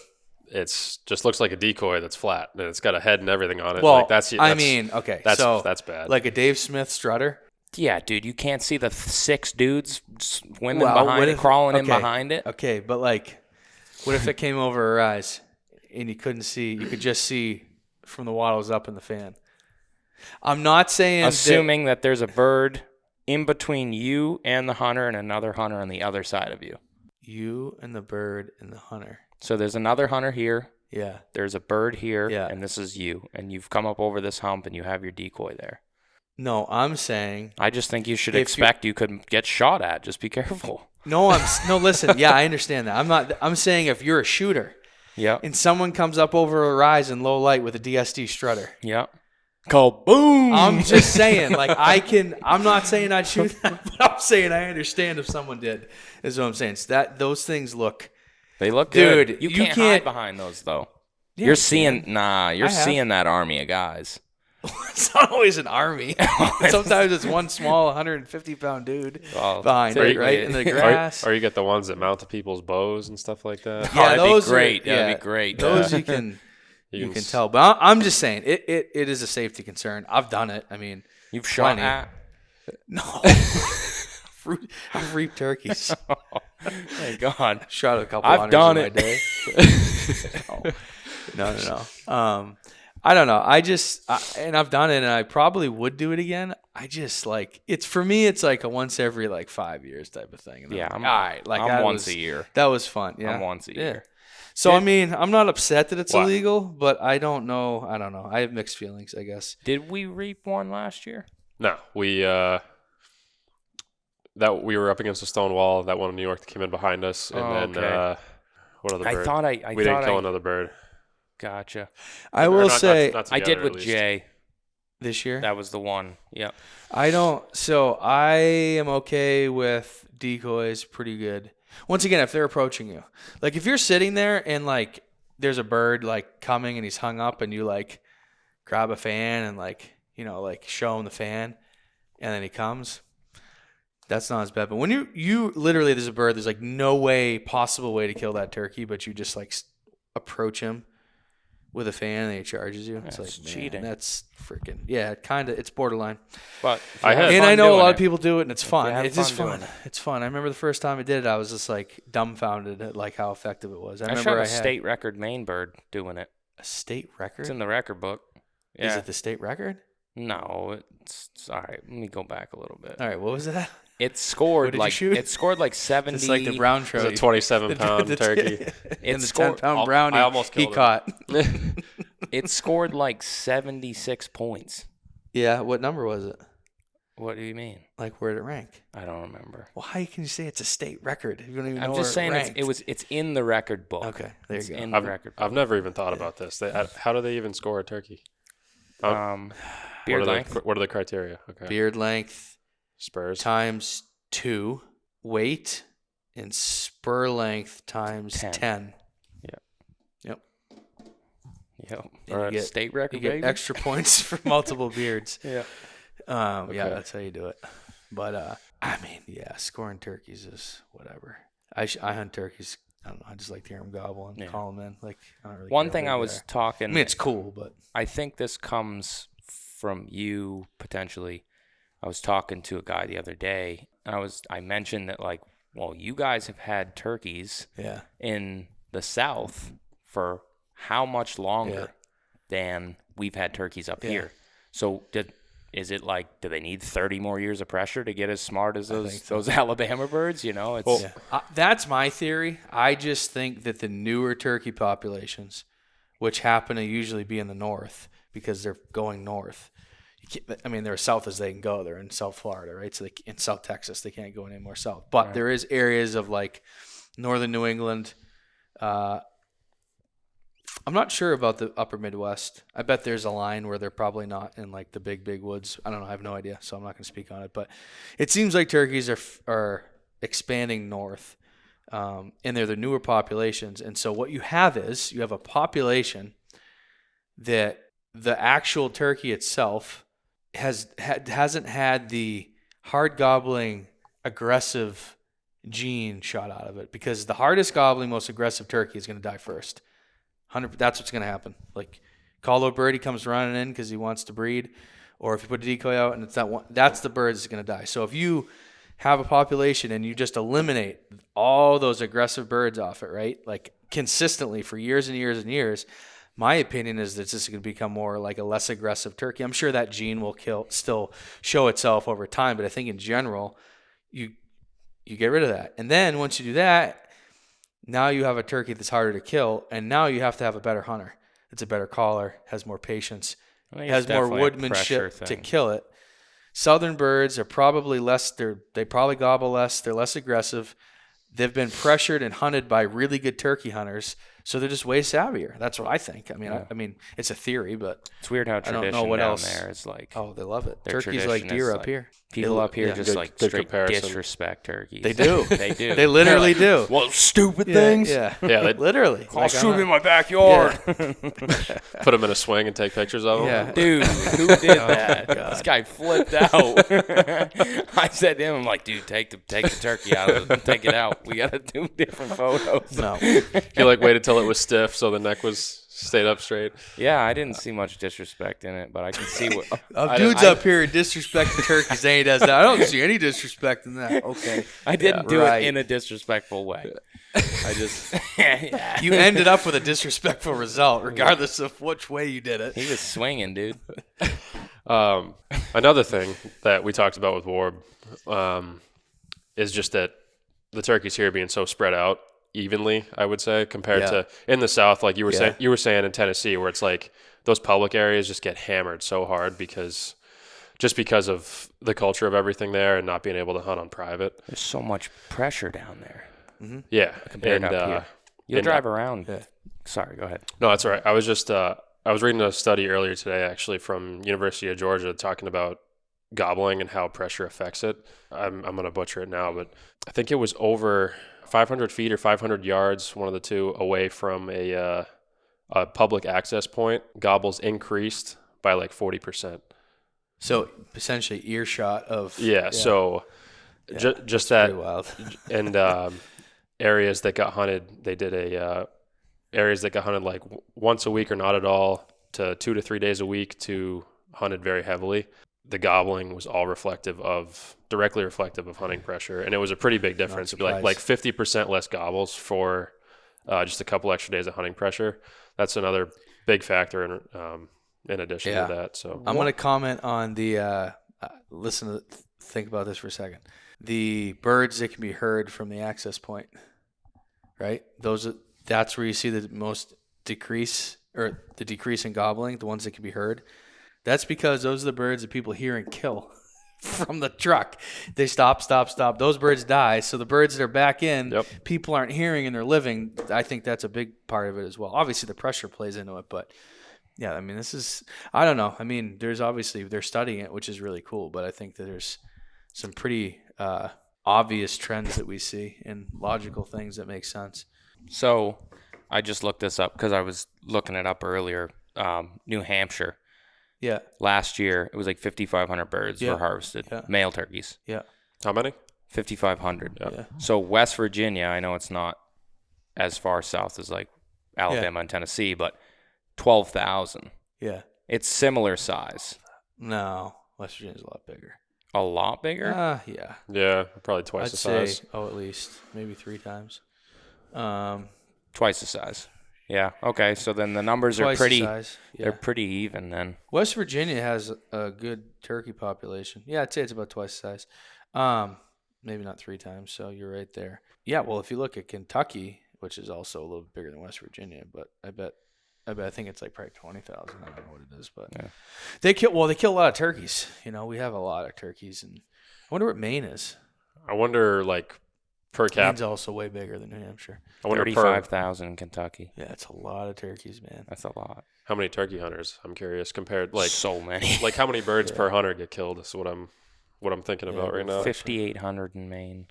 it's just looks like a decoy that's flat and it's got a head and everything on it. Well, that's that's bad. Like a Dave Smith strutter. Yeah, dude, you can't see the 6 dudes swimming behind it, crawling in behind it. Okay, but what if it came over her eyes and you couldn't see? You could just see from the wattles up in the fan. I'm not saying assuming that there's a bird in between you and the hunter and another hunter on the other side of you. You and the bird and the hunter. So there's another hunter here. Yeah. There's a bird here. Yeah. And this is you. And you've come up over this hump and you have your decoy there. No, I'm saying. I just think you should expect you could get shot at. Just be careful. No, listen. Yeah, I understand that. I'm saying if you're a shooter. Yeah. And someone comes up over a rise in low light with a DSD strutter. Yeah. Call boom. I'm just saying, I'm not saying I'd shoot that, but I'm saying I understand if someone did, is what I'm saying. So those things they look good. Dude, You can't hide behind those, though. Yeah, you're seeing that army of guys. It's not always an army. Sometimes it's one small 150-pound dude behind it, right? In the grass. Or you get the ones that mount to people's bows and stuff like that. Yeah, that'd be great. That'd be great. Those you can tell. But I'm just saying, it is a safety concern. I've done it. I mean, you've shot at? No. I've reaped turkeys. Oh, my God. Shot a couple I've done it. in my day. No. I don't know. And I've done it, and I probably would do it again. I just it's for me. It's like a once every 5 years type of thing. And I'm all right. I'm once a year. That was fun. Yeah, I'm once a year. So I mean, I'm not upset that it's illegal, but I don't know. I have mixed feelings, I guess. Did we reap one last year? No, we were up against a stone wall. That one in New York that came in behind us, and then what other bird? We didn't kill another bird. Gotcha. I will say not I did with least. Jay this year. That was the one. Yep. So I am okay with decoys. Pretty good. Once again, if they're approaching you, if you're sitting there and there's a bird coming and he's hung up and you grab a fan and show him the fan and then he comes, that's not as bad. But when you literally there's a bird, there's no possible way to kill that turkey, but you just approach him with a fan and he charges you. It's cheating. That's freaking it's borderline. But I know a lot of people do it and it's fun. It's just fun. It. It's fun. I remember the first time I did it, I was just dumbfounded at how effective it was. I shot a state record Maine bird doing it. A state record? It's in the record book. Yeah. Is it the state record? No, it's all right. Let me go back a little bit. All right, what was that? It scored what did you shoot? It scored 70. It's like the brown trout. It was a 27-pound turkey. It's the 10-pound brownie I almost killed he caught. It scored 76 points. Yeah, what number was it? What do you mean? Where did it rank? I don't remember. Well, how can you say it's a state record? You don't even know I'm just saying it's in the record book. Okay, there you go. In the record book. I've never even thought about this. How do they even score a turkey? Beard length. What are the criteria? Okay. Beard length. Spurs. Times 2. Weight. And spur length times 10. Yep. All right. State record. You get extra points for multiple beards. Yeah. Okay. Yeah, that's how you do it. But scoring turkeys is whatever. I hunt turkeys. I don't know. I just like to hear them gobble and call them in. I don't really. One thing I was talking. I mean, it's cool, but I think this comes from you potentially. I was talking to a guy the other day, and I mentioned that, like, well, you guys have had turkeys in the South for how much longer than we've had turkeys up here? So is it like, do they need 30 more years of pressure to get as smart as those Alabama birds? You know, it's that's my theory. I just think that the newer turkey populations, which happen to usually be in the north because they're going north. I mean, they're as south as they can go. They're in South Florida, right? So in South Texas, they can't go any more south. But there is areas of like northern New England. I'm not sure about the upper Midwest. I bet there's a line where they're probably not in like the big woods. I don't know. I have no idea, so I'm not going to speak on it. But it seems like turkeys are expanding north, and they're the newer populations. And so what you have is you have a population that the actual turkey itself hasn't had the hard gobbling aggressive gene shot out of it, because the hardest gobbling, most aggressive turkey is going to die first. 100. That's what's going to happen. Like, call a bird, he comes running in because he wants to breed, or if you put a decoy out and it's that one, that's the bird that's going to die. So if you have a population and you just eliminate all those aggressive birds off it, right, like consistently for years and years and years, my opinion is that this is going to become more like a less aggressive turkey. I'm sure that gene will still show itself over time, but I think in general, you get rid of that. And then once you do that, now you have a turkey that's harder to kill, and now you have to have a better hunter. It's a better caller, has more patience, has more woodmanship to kill it. Southern birds are probably less. They probably gobble less. They're less aggressive. They've been pressured and hunted by really good turkey hunters, so they're just way savvier. That's what I think. I mean, I mean, it's a theory, but it's weird how tradition I don't know what down else. There is like. Oh, they love it. Turkeys like deer up here. People up here just like straight disrespect turkeys. They do. They do. They literally do. Well, stupid things. Yeah. Literally. I'll shoot him in my backyard. Put them in a swing and take pictures of them. Yeah. Dude, who did that? This guy flipped out. I said to him, I'm like, dude, take the turkey out of it. Take it out. We got to do different photos. No. He like waited till it was stiff so the neck stayed up straight. Yeah, I didn't see much disrespect in it, but I can see what. Dudes up here disrespecting turkeys. He does that. I don't see any disrespect in that. Okay. I didn't do it in a disrespectful way. I just. You ended up with a disrespectful result, regardless of which way you did it. He was swinging, dude. Another thing that we talked about with Warb is just that the turkeys here being so spread out evenly, I would say, compared to in the South, like you were saying in Tennessee, where it's like those public areas just get hammered so hard because of the culture of everything there and not being able to hunt on private. There's so much pressure down there. Mm-hmm. Yeah, compared up here. You'll drive around. Yeah. Sorry, go ahead. No, that's all right. I was just I was reading a study earlier today, actually, from University of Georgia, talking about gobbling and how pressure affects it. I'm going to butcher it now, but I think it was over 500 feet or 500 yards, one of the two, away from a public access point, gobbles increased by like 40%. So essentially earshot of... So just that... Pretty wild. And areas that got hunted, they did areas that got hunted like once a week or not at all to 2 to 3 days a week to hunted very heavily. The gobbling was all directly reflective of hunting pressure. And it was a pretty big difference. Like 50% less gobbles for just a couple extra days of hunting pressure. That's another big factor in addition to that. So I'm going to comment on the, think about this for a second. The birds that can be heard from the access point, right? That's where you see the most decrease in gobbling, the ones that can be heard. That's because those are the birds that people hear and kill from the truck. They stop. Those birds die. So the birds that are back in, people aren't hearing and they're living. I think that's a big part of it as well. Obviously, the pressure plays into it. But, yeah, I mean, I don't know. I mean, they're studying it, which is really cool. But I think that there's some pretty obvious trends that we see and logical things that make sense. So I just looked this up because I was looking it up earlier. New Hampshire. Yeah. Last year, it was like 5,500 birds were harvested, male turkeys. Yeah. How many? 5,500. Yeah. So West Virginia, I know it's not as far south as like Alabama and Tennessee, but 12,000. Yeah. It's similar size. No, West Virginia's a lot bigger. A lot bigger? Yeah. Yeah, probably twice the size. Say, at least. Maybe 3 times. Twice the size. Yeah. Okay. So then the numbers are pretty. They're pretty even then. West Virginia has a good turkey population. Yeah, I'd say it's about twice the size. Maybe not 3 times. So you're right there. Yeah. Well, if you look at Kentucky, which is also a little bit bigger than West Virginia, but I think it's like probably 20,000. I don't know what it is, but they kill a lot of turkeys. We have a lot of turkeys, and I wonder what Maine is. I wonder, like, per cap. Maine's also way bigger than New Hampshire. 35,000 in Kentucky. Yeah, it's a lot of turkeys, man. That's a lot. How many turkey hunters? I'm curious. Compared, like, so many. Like, how many birds per hunter get killed? Is what I'm thinking about right now. 5,800 in Maine.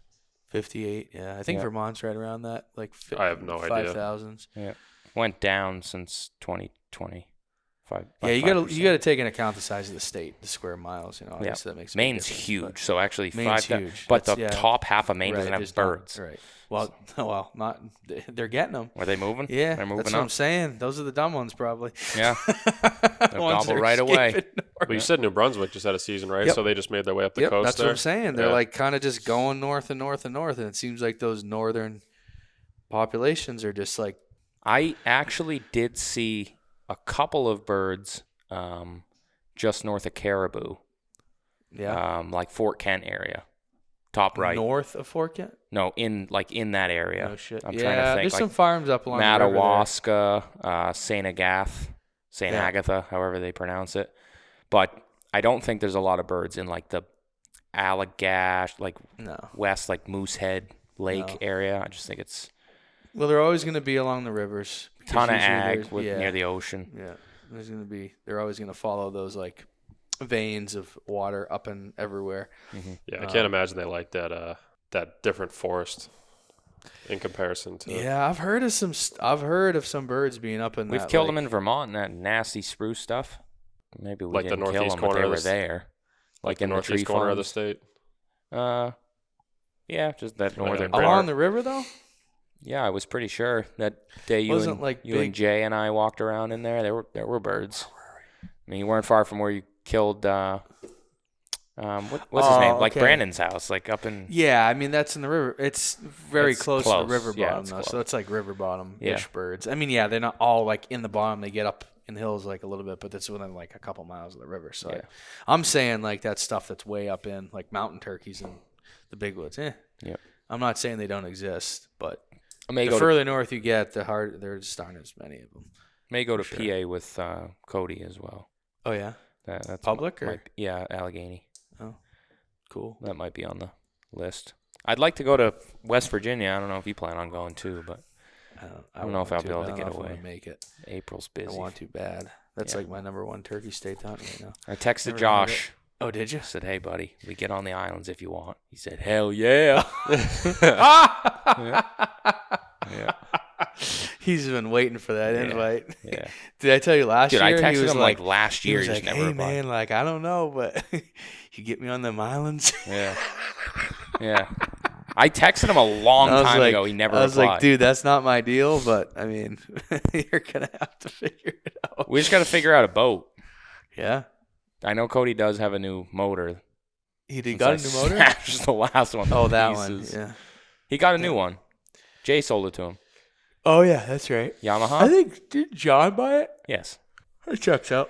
58. Yeah, I think Vermont's right around that. Like, I have no idea. 5,000. Yeah, went down since 2020. Yeah, you got to take into account the size of the state, the square miles. Obviously that makes Maine's huge, so actually Maine's huge. But the top half of Maine doesn't have birds. Right. Well, not. They're getting them. Are they moving? Yeah, they're moving that's what I'm saying. Those are the dumb ones, probably. Yeah, they'll gobble right away. Well, you said New Brunswick just had a season, right? Yep. So they just made their way up the coast. That's what I'm saying. They're like kind of just going north and north and north, and it seems like those northern populations are just like. I actually did see a couple of birds just north of Caribou. Yeah. Like Fort Kent area. Top right. North of Fort Kent? No, in that area. No shit. I'm trying to think. There's some farms up along Madawaska, St. Agatha, however they pronounce it. But I don't think there's a lot of birds in like the Allagash, like west, like Moosehead Lake area. I just think it's. Well, they're always going to be along the rivers. Ton of ag near the ocean. Yeah, they're always going to follow those like veins of water up and everywhere. Mm-hmm. Yeah, I can't imagine they like that different forest in comparison to. Yeah, I've heard of some birds being up in. We've killed them in Vermont in that nasty spruce stuff. Maybe we didn't kill them, but they were there. Like the northeast corner of the state. Yeah, just that northern. Along the river though. Yeah, I was pretty sure that day you and Jay and I walked around in there. There were birds. I mean, you weren't far from where you killed. What's his name? Like Brandon's house, like up in. Yeah, I mean that's in the river. It's very close to the river bottom, though, so it's like river bottom-ish birds. I mean, they're not all like in the bottom. They get up in the hills like a little bit, but that's within like a couple miles of the river. So I'm saying like that stuff that's way up in like mountain turkeys and the big woods. Yeah. I'm not saying they don't exist, but. The further north you get, the harder there just aren't as many of them. May go to PA with Cody as well. Oh yeah, that's public Allegheny. Oh, cool. That might be on the list. I'd like to go to West Virginia. I don't know if you plan on going too, but I don't know if I'll be able to get away. Make it. April's busy. I want to bad. That's like my number one turkey state hunt right now. I texted Josh. Oh, did you? I said, hey, buddy, we get on the islands if you want. He said, hell yeah. Yeah. He's been waiting for that invite. Yeah. Did I tell you last year? I texted him like last year. He was like, hey, man, like, I don't know, but you get me on them islands? Yeah. Yeah. I texted him a long time ago. He never replied. I was like, dude, that's not my deal, but, I mean, you're going to have to figure it out. We just got to figure out a boat. Yeah. I know Cody does have a new motor. He got a new motor? Smashed the last one. Oh, that one. Yeah. He got a new one. Jay sold it to him. Oh, yeah, that's right. Yamaha? I think, did John buy it? Yes. It checks out.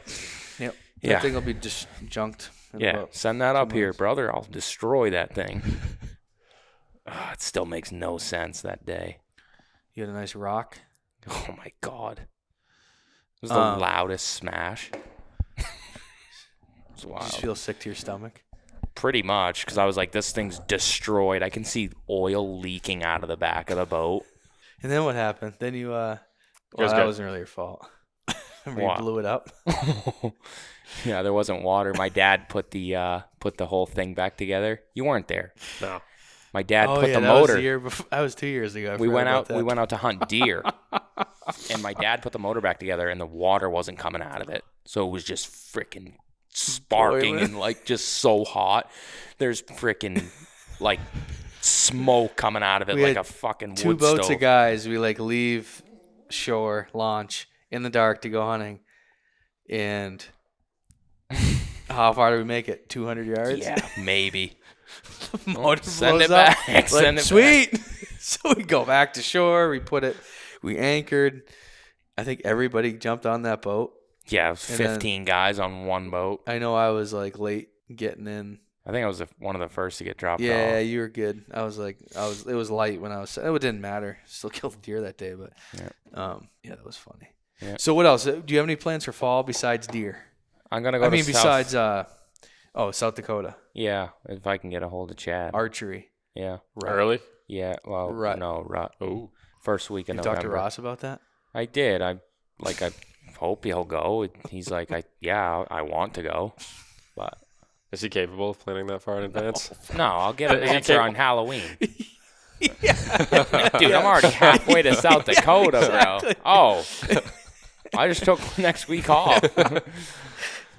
Yep. That thing will be just junked. Send that up here, brother. I'll destroy that thing. It still makes no sense that day. You had a nice rock? Oh, my God. It was the loudest smash. It was wild. Did you feel sick to your stomach? Pretty much, because I was like, this thing's destroyed. I can see oil leaking out of the back of the boat. And then what happened? Then you, that wasn't really your fault. Remember you blew it up? Yeah, there wasn't water. My dad put the whole thing back together. You weren't there. No. My dad put the motor. That was 2 years ago. We went out to hunt deer. And my dad put the motor back together and the water wasn't coming out of it. So it was just freaking sparking and like just so hot. There's freaking like smoke coming out of it like a fucking wood stove. 2 boats of guys. We like leave shore, launch in the dark to go hunting. And How far do we make it? 200 yards? Yeah, maybe. Motor Send blows it up. back. Send it Sweet. back. So we go back to shore. We anchored. I think everybody jumped on that boat. Yeah, it was 15 guys on one boat. I know I was like late getting in. I think I was one of the first to get dropped off. Yeah, you were good. It was light when I was. It didn't matter. Still killed a deer that day, but yeah, that was funny. Yeah. So what else? Do you have any plans for fall besides deer? I'm gonna go. Besides South Dakota. Yeah, if I can get a hold of Chad. Archery. Yeah. Early? Yeah. Well, no, Rut. Oh. First week in You November. talked to Ross about that? I did. I hope he'll go. He's like, I want to go, but is he capable of planning that far in advance? No, I'll get an answer on Halloween. Dude, I'm already halfway to South Dakota, bro. Oh, I just took next week off.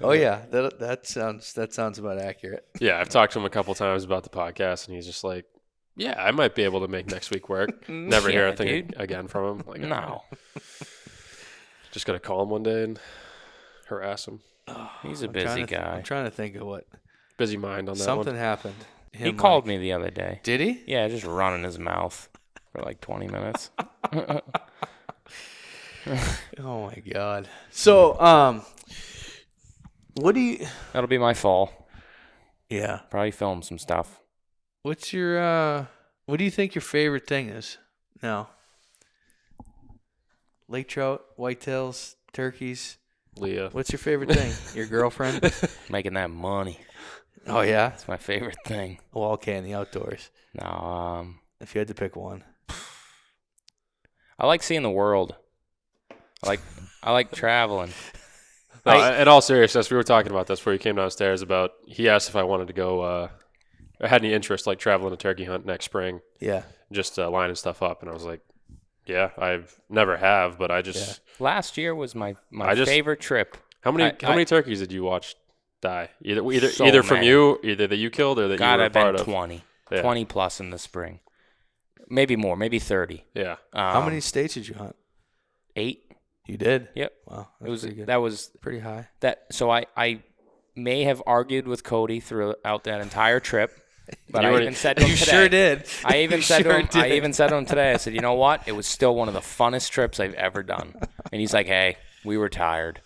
Oh yeah, that sounds about accurate. Yeah, I've talked to him a couple times about the podcast, and he's just like, "Yeah, I might be able to make next week work." Never hear a thing again from him. Like, no. Just gonna call him one day and harass him. He's a busy guy. I'm trying to think of what busy mind on that. Something happened. He called me the other day. Did he? Yeah, just running his mouth for like 20 minutes. Oh my god. So, what do you? That'll be my fall. Yeah. Probably film some stuff. What's your? What do you think your favorite thing is now? Lake trout, whitetails, turkeys. Leah. What's your favorite thing? Your girlfriend? Making that money. Oh yeah, that's my favorite thing. Well, okay, in the outdoors. No, if you had to pick one, I like seeing the world. I like traveling. No, in all seriousness, we were talking about this before you came downstairs. About he asked if I wanted to go. I had any interest like traveling to turkey hunt next spring. Yeah. Just lining stuff up, and I was like, yeah, I've never have, but I just last year was my favorite trip. How many turkeys did you watch die? Either so from many. you, either that you killed or that you were a part of? 20. Yeah. 20 plus in the spring. Maybe more, maybe 30. Yeah. How many states did you hunt? 8. You did? Yep. Wow. That was pretty high. So I may have argued with Cody throughout that entire trip. But I even said to him you today. Sure did. I even said to him today. I said, you know what? It was still one of the funnest trips I've ever done. And he's like, hey, we were tired.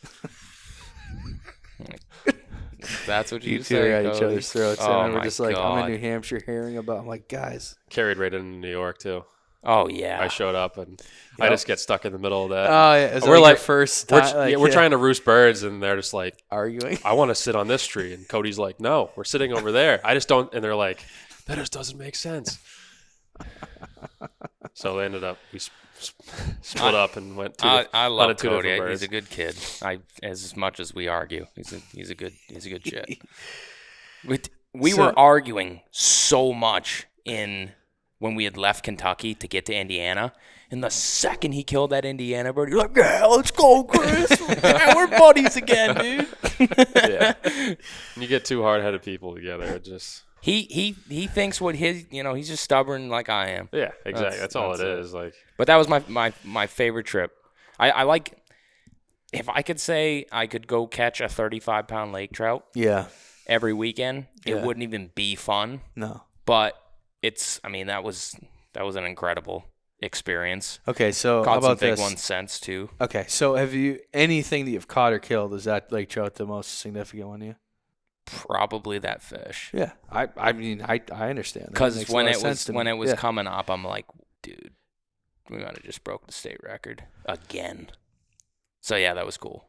That's what you say. You two are at each other's throats. Oh, and we're just like, God. I'm in New Hampshire hearing about. I'm like, guys. Carried right into New York too. Oh yeah. I showed up and I just get stuck in the middle of that. Oh yeah. We're like first. We're trying to roost birds and they're just like arguing. I want to sit on this tree and Cody's like, no, we're sitting over there. I just don't. And they're like, that just doesn't make sense. So they ended up we split up and went to. I love Cody. He's a good kid. As much as we argue, he's a good shit. We were arguing so much when we had left Kentucky to get to Indiana. And the second he killed that Indiana bird, you're like, yeah, let's go, Chris. Yeah, we're buddies again, dude. Yeah. When you get two hard-headed people together, it just... He thinks what his, he's just stubborn like I am. Yeah, exactly. That's all it is. Like, but that was my favorite trip. I like, if I could say I could go catch a 35-pound lake trout. Yeah. Every weekend, it wouldn't even be fun. No. But that was an incredible experience. Okay, so caught how about some big this? ones since too. Okay, so have you anything that you've caught or killed? Is that lake trout the most significant one to you? Probably that fish. Yeah, I understand. Because when it was coming up, I'm like, dude, we might have just broke the state record again. So yeah, that was cool.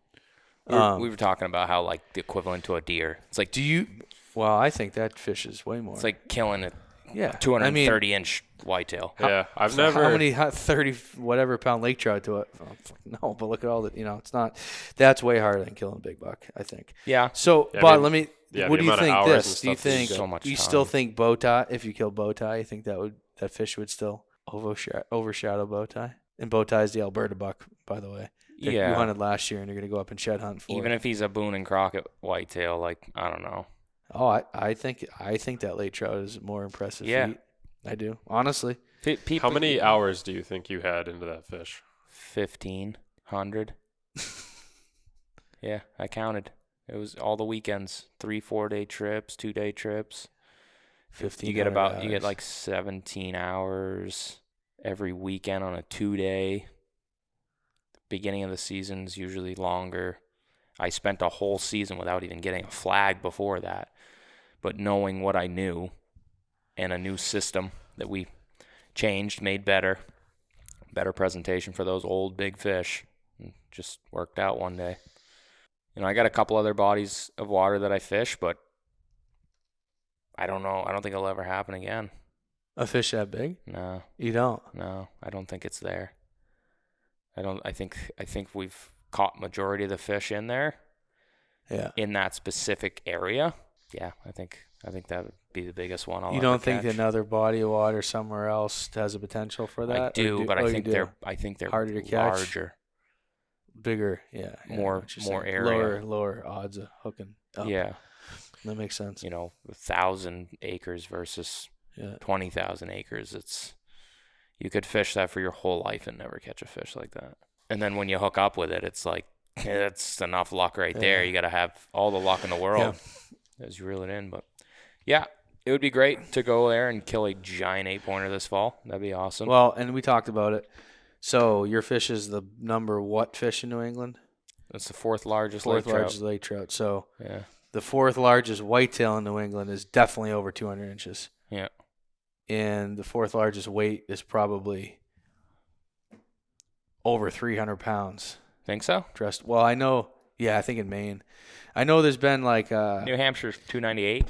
We were talking about how like the equivalent to a deer. It's like, well, I think that fish is way more. It's like killing a 230-inch whitetail. Yeah, I've never. How many 30 whatever pound lake trout to it? No, but look at all that. It's not. That's way harder than killing a big buck, I think. Yeah. So, yeah, but let me. Yeah, what do you think? This? Do you think so much you time. still think bow tie? If you kill bow tie, you think that fish would still overshadow bow tie? And bow tie is the Alberta buck, by the way. Yeah. You hunted last year, and you're gonna go up and shed hunt for. Even if he's a Boone and Crockett whitetail, like I don't know. Oh, I think that lake trout is more impressive. Yeah, feat. I do honestly. How many hours do you think you had into that fish? 1,500. Yeah, I counted. It was all the weekends, 3-4 day trips, 2-day trips. 15. You get like 17 hours every weekend on a 2-day. Beginning of the season is usually longer. I spent a whole season without even getting a flag before that. But knowing what I knew and a new system that we changed, made better presentation for those old big fish, it just worked out one day. I got a couple other bodies of water that I fish, but I don't know. I don't think it'll ever happen again. A fish that big? No. You don't? No, I don't think it's there. I think we've caught majority of the fish in there. Yeah. In that specific area. Yeah, I think that would be the biggest one. You don't think another body of water somewhere else has a potential for that? I do, but I think they're harder to catch, larger, bigger, yeah, more area, lower odds of hooking up. Yeah, that makes sense. 1,000 acres versus 20,000 acres. You could fish that for your whole life and never catch a fish like that. And then when you hook up with it, it's like that's enough luck right there. You got to have all the luck in the world as you reel it in. But yeah, it would be great to go there and kill a giant 8-pointer this fall. That'd be awesome. Well, and we talked about it. So your fish is the number what fish in New England? It's the fourth largest lake trout. So the fourth largest whitetail in New England is definitely over 200 inches. Yeah. And the fourth largest weight is probably over 300 pounds. Think so? Well, I know. Yeah, I think in Maine. I know there's been like New Hampshire's 298.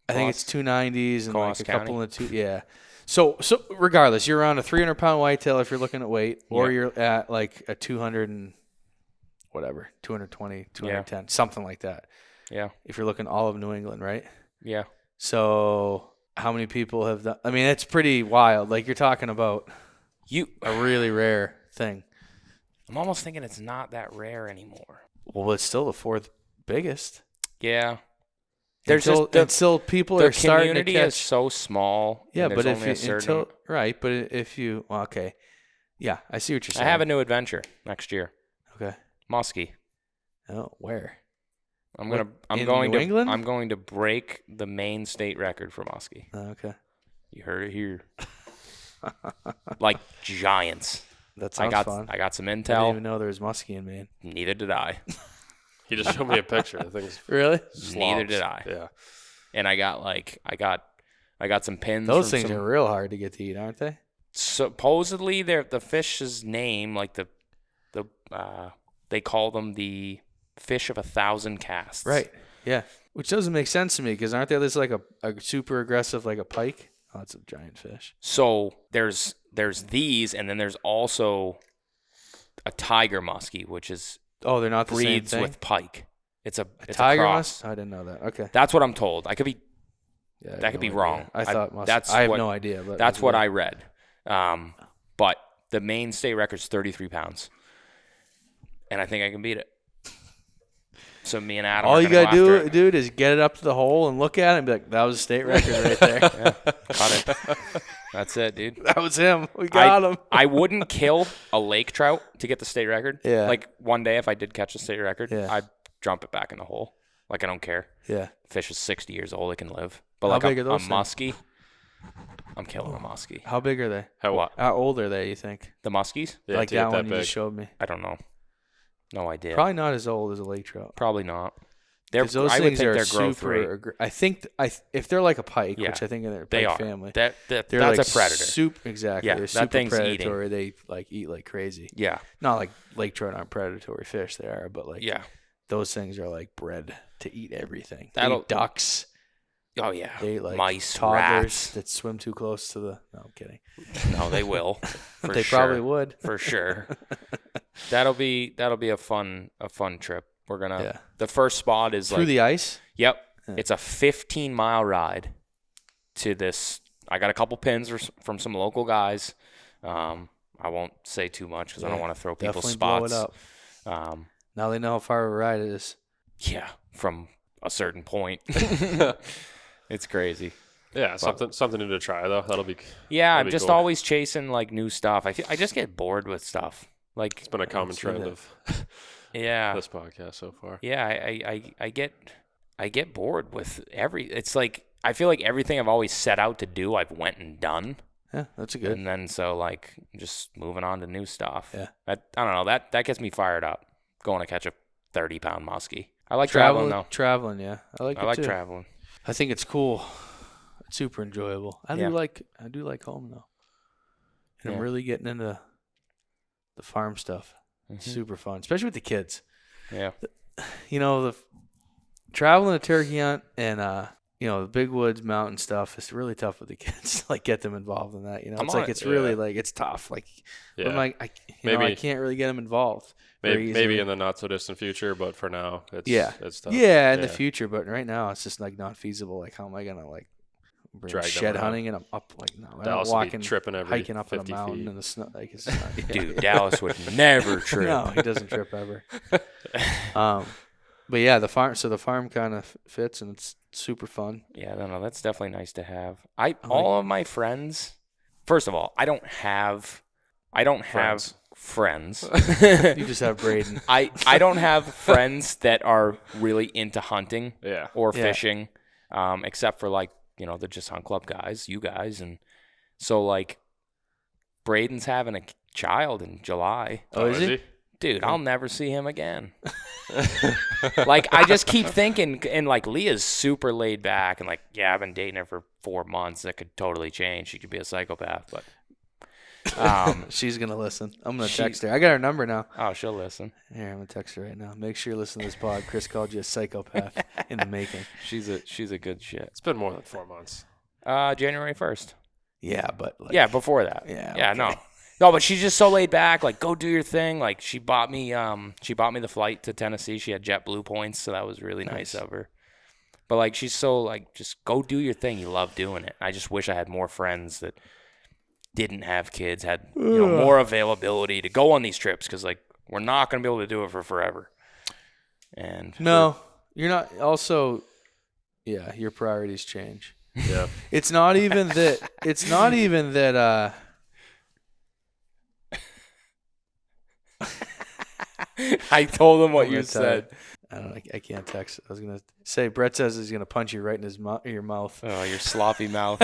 I think it's 290s and like a County. couple of two. Yeah. So regardless, you're around a 300-pound whitetail if you're looking at weight, or you're at like a 200 and whatever, 220, 210, something like that. Yeah. If you're looking all of New England, right? Yeah. So how many people have done? I mean, it's pretty wild. Like you're talking about a really rare thing. I'm almost thinking it's not that rare anymore. Well, it's still the fourth biggest. Yeah. Until people are starting to catch. The community is so small. Yeah, but if you okay. Yeah, I see what you're saying. I have a new adventure next year. Okay. Muskie. Oh, where? I'm going to break the Maine state record for muskie. Okay. You heard it here. Like giants. That sounds fun. I got some intel. I didn't even know there was muskie in Maine. Neither did I. He just showed me a picture. The thing's really? Neither did I. Yeah. And I got some pins. Those things are real hard to get to eat, aren't they? Supposedly, the fish's name, like they call them the fish of 1,000 casts. Right. Yeah. Which doesn't make sense to me because aren't there like a super aggressive like a pike? Oh, it's a giant fish. So there's these, and then there's also a tiger muskie, which is they're not the breeds same thing? with pike. It's a tiger cross. I didn't know that. Okay. That's what I'm told. I could be. Yeah, that could be wrong. I thought muskie. I have no idea. But that's what I read. But the Maine state record's 33 pounds, and I think I can beat it. So me and Adam. All you gotta do, dude, is get it up to the hole and look at it and be like, "That was a state record right there." Caught it. That's it, dude. That was him. We got him. I wouldn't kill a lake trout to get the state record. Yeah. Like one day, if I did catch a state record, Yeah. I'd jump it back in the hole. Like I don't care. Yeah. Fish is 60 years old; it can live. But How like big a are those muskie, I'm killing a muskie. How big are they? What? How old are they? You think? The muskies? Yeah, like that one you just showed me. I don't know. No idea. Probably not as old as a lake trout. Probably not. Those I would things think are their growth super. rate. I think if they're like a pike, Yeah, which I think they're a they pike are. family. That's they're like like a predator. Exactly. Yeah, they're that super thing's predatory. eating. They like eat like crazy. Yeah. Not like lake trout aren't predatory fish. They are, but like Yeah. those things are like bred to eat everything. They That'll- eat ducks. Oh yeah. They eat like mice, toddlers rats. that swim too close to the. No, I'm kidding. No, they will. For They sure. probably would. For sure. That'll be a fun trip. We're gonna. The first spot is through the ice. Yep. Yeah. It's a 15-mile ride to this. I got a couple pins from some local guys. I won't say too much because I don't want to throw people's spots. Blow it up. Now they know how far of a ride it is. Yeah, from a certain point. It's crazy. Yeah, something new to try though. That'll be. Yeah, that'll I'm be just cool. always chasing like new stuff. I just get bored with stuff. Like It's been a common trend of this podcast so far. Yeah, I get bored with it's like I feel like everything I've always set out to do, I've went and done. Yeah, that's a good. And then so like just moving on to new stuff. Yeah. I don't know, that gets me fired up. Going to catch a 30-pound muskie. I like traveling though. Traveling, yeah. I like traveling. I think it's cool. It's super enjoyable. I do like home though. And I'm really getting into the farm stuff. It's super fun, especially with the kids. Yeah. The traveling a turkey hunt and the big woods mountain stuff is really tough with the kids. Like get them involved in that. It's really like it's tough. Like I can't really get them involved. Maybe in the not so distant future, but for now it's tough. Yeah, in the future, but right now it's just like not feasible. Like how am I gonna like bring shed hunting and I'm up like no, I'm not walking, tripping every hiking up on a mountain feet. in the snow. Like it's not, Dude, Dallas would never trip. No, he doesn't trip ever. But yeah, the farm kind of fits and it's super fun. Yeah, no, that's definitely nice to have. All of my friends. First of all, I don't have friends. You just have Braden. I don't have friends that are really into hunting or fishing, except for like the Just Hunt Club guys, you guys, and so like Braden's having a child in July. Oh, is he? Dude, I'll never see him again. Like, I just keep thinking, and like Leah's super laid back, and like, yeah, I've been dating her for 4 months. That could totally change. She could be a psychopath, but she's gonna listen. I'm gonna text her. I got her number now. Oh, she'll listen. Here, I'm gonna text her right now. Make sure you listen to this pod. Chris called you a psychopath in the making. She's a good shit. It's been more than 4 months. January 1st. Yeah, but before that. Yeah. Yeah, okay. No, but she's just so laid back. Like, go do your thing. Like, she bought me the flight to Tennessee. She had JetBlue points, so that was really nice of her. But like, she's so like, just go do your thing. You love doing it. I just wish I had more friends that didn't have kids, had more availability to go on these trips, because like we're not going to be able to do it for forever. And no, you're not. Also, yeah, your priorities change. Yeah, it's not even that. I told him what you said. I don't know. I can't text. I was gonna say Brett says he's gonna punch you right in your mouth. Oh, your sloppy mouth.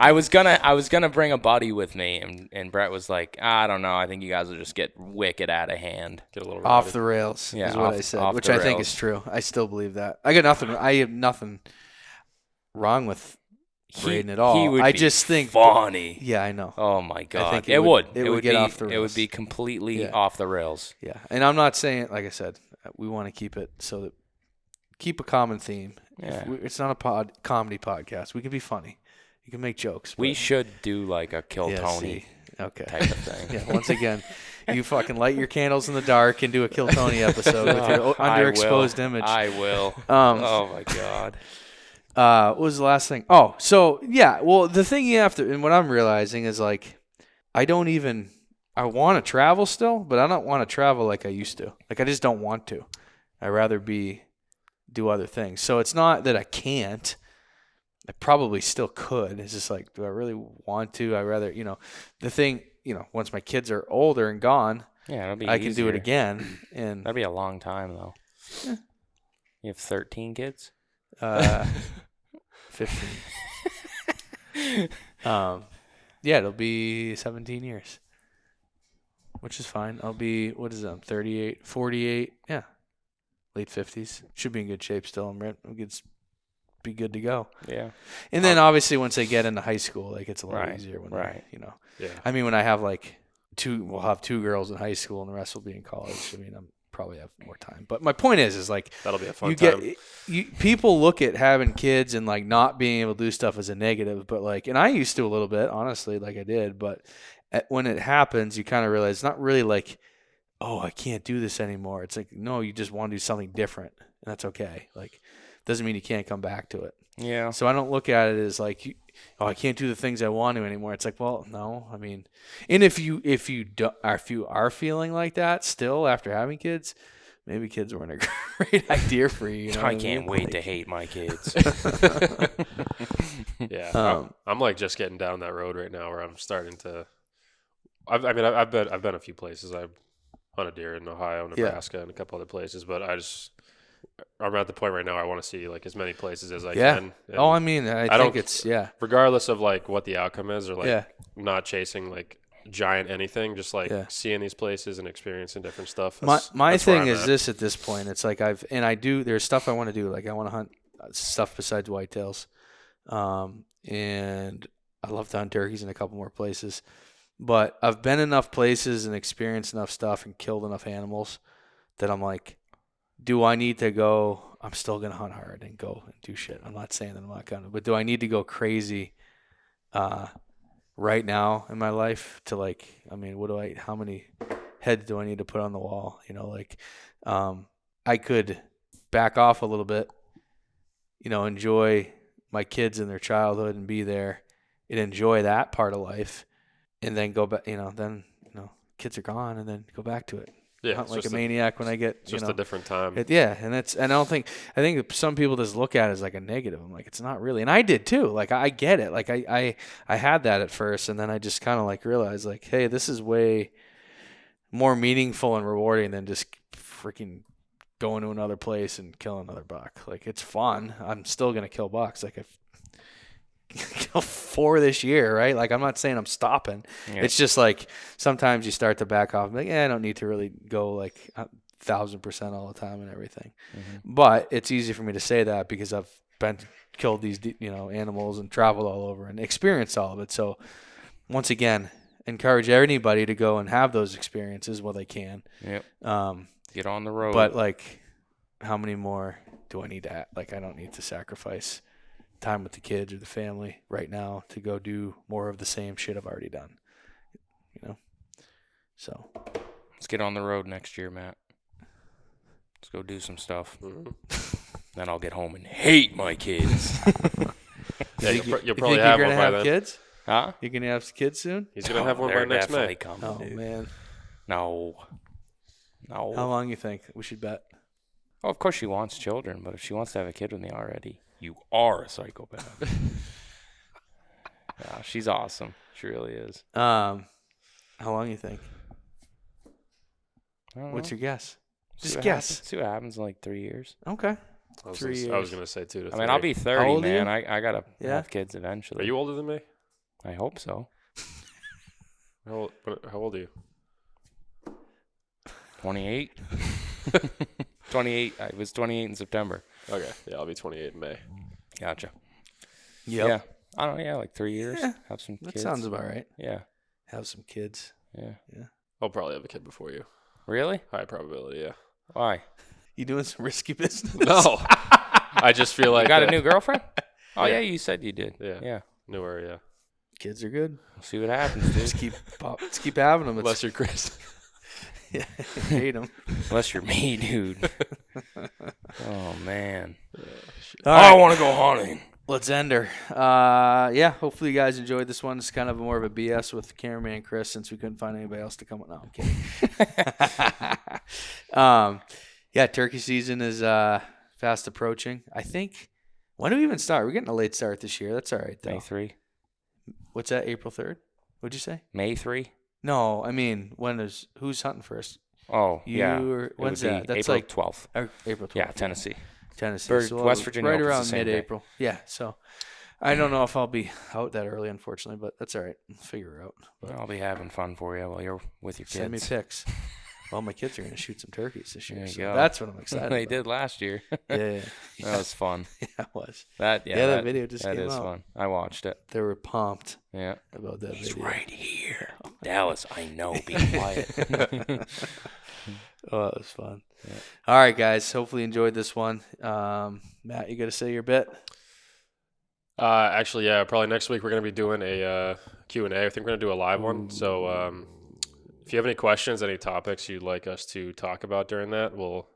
I was gonna bring a buddy with me, and Brett was like, I don't know. I think you guys will just get wicked out of hand. Get a little off the rails. Yeah, is what I said, which I think is true. I still believe that. I have nothing wrong with Braden at all. I just think funny. Yeah, I know. Oh my god, I think it would get off the rails. It would be completely off the rails. Yeah, and I'm not saying, like I said, we want to keep it so that keep a common theme. Yeah, it's not a comedy podcast. We can be funny. You can make jokes. We should do like a Kill Tony type of thing. Yeah, once again, you fucking light your candles in the dark and do a Kill Tony episode with your underexposed image. I will. Oh my god. What was the last thing? Oh, so yeah. Well, the thing you have to, and what I'm realizing is like, I want to travel still, but I don't want to travel like I used to. Like I just don't want to. I'd rather do other things. So it's not that I can't. I probably still could. It's just like, do I really want to? I'd rather, the thing, once my kids are older and gone, it'll be I can do it again. And that'd be a long time though. Yeah. You have 13 kids? 15. It'll be 17 years, which is fine. I'll be, what is it? I'm 38, 48. Yeah. Late 50s. Should be in good shape still. I'm be good to go. Yeah. And then obviously once they get into high school, like it's a lot easier when Yeah. I mean, when I have we'll have 2 girls in high school and the rest will be in college. I mean, I'm probably have more time. But my point is like that'll be a fun time. People look at having kids and like not being able to do stuff as a negative, but like, and I used to a little bit, honestly, like I did, but when it happens, you kind of realize it's not really like, oh, I can't do this anymore. It's like, no, you just want to do something different, and that's okay. Like, doesn't mean you can't come back to it. Yeah. So I don't look at it as like, I can't do the things I want to anymore. It's like, well, no. I mean, and if you are feeling like that still after having kids, maybe kids weren't a great idea for you. I can't wait to hate my kids. Yeah, I'm like just getting down that road right now where I'm starting to. I've been a few places. hunted deer in Ohio, Nebraska, and a couple other places. But I'm at the point right now I want to see like as many places as I can. And I mean, I think it's regardless of like what the outcome is, or like not chasing like giant anything, just like seeing these places and experiencing different stuff. My thing is this at this point. It's like there's stuff I want to do. Like I want to hunt stuff besides whitetails. And I love to hunt turkeys in a couple more places. But I've been enough places and experienced enough stuff and killed enough animals that I'm like, do I need to go? I'm still going to hunt hard and go and do shit. I'm not saying that I'm not going to. But do I need to go crazy right now in my life to like, I mean, how many heads do I need to put on the wall? You know, like I could back off a little bit, you know, enjoy my kids and their childhood and be there and enjoy that part of life. And then go back, kids are gone, and then go back to it. Yeah, hunt like a maniac when I get, just a different time. And I think some people just look at it as like a negative. I'm like, it's not really, and I did too. Like I get it. Like I had that at first, and then I just kind of like realized like, hey, this is way more meaningful and rewarding than just freaking going to another place and killing another buck. Like it's fun. I'm still gonna kill bucks. Like I've killed 4 this year, right? Like I'm not saying I'm stopping. Yeah. It's just like sometimes you start to back off. Like, I don't need to really go like 1,000% all the time and everything. Mm-hmm. But it's easy for me to say that because I've killed these animals and traveled all over and experienced all of it. So once again, encourage anybody to go and have those experiences while they can. Yep. Get on the road. But like, how many more do I need to? Like, I don't need to sacrifice time with the kids or the family right now to go do more of the same shit I've already done. So let's get on the road next year, Matt. Let's go do some stuff. Mm-hmm. Then I'll get home and hate my kids. Yeah, you'll probably have one by then. Kids? Huh? You gonna have kids soon? He's gonna have one by next May. Coming, dude. Man. No. How long you think we should bet? Oh, of course she wants children, but if she wants to have a kid with me already, you are a psychopath. Yeah, she's awesome. She really is. How long you think? What's your guess? Just guess. See what happens in like 3 years. Okay. 3 years. I was gonna say 2 to 3. I mean, I'll be 30, man. I gotta have kids eventually. Are you older than me? I hope so. How old are you? 28. 28. I was 28 in September. Okay. Yeah, I'll be 28 in May. Gotcha. Yep. Yeah. I don't know. Yeah, like 3 years. Yeah. Have some kids. That sounds about right. Yeah. Have some kids. Yeah. I'll probably have a kid before you. Really? High probability, yeah. Why? You doing some risky business? No. I just feel like... You got a new girlfriend? Oh, yeah, you said you did. Yeah. Newer, yeah. Kids are good. We'll see what happens, dude. Let's keep having them. Unless you're Chris. Yeah, hate them. Unless you're me, dude. Oh, man. Right. I want to go hunting. Let's end her. Hopefully you guys enjoyed this one. It's kind of more of a BS with cameraman Chris since we couldn't find anybody else to come. No, I'm kidding. Turkey season is fast approaching. I think, when do we even start? We're getting a late start this year. That's all right, though. May 3. What's that, April 3rd? What'd you say? May 3? No, I mean, who's hunting first? Oh, When's that? That's April like 12th. April 12th. Yeah, Tennessee. So West Virginia. Right around mid-April. Yeah, so I don't know if I'll be out that early, unfortunately, but that's all right. We'll figure it out. But I'll be having fun for you while you're with your kids. Send me pics. Well, my kids are going to shoot some turkeys this year, so go. that's what I'm excited They about. did last year. Yeah. That was fun. Yeah, it was. That video just came out. That is fun. I watched it. They were pumped about that He's video. Right here. Dallas, I know. Be quiet. Oh, that was fun. Yeah. All right, guys. Hopefully you enjoyed this one. Matt, you got to say your bit? Actually, yeah. Probably next week we're going to be doing a Q&A. I think we're going to do a live one. So if you have any questions, any topics you'd like us to talk about during that, we'll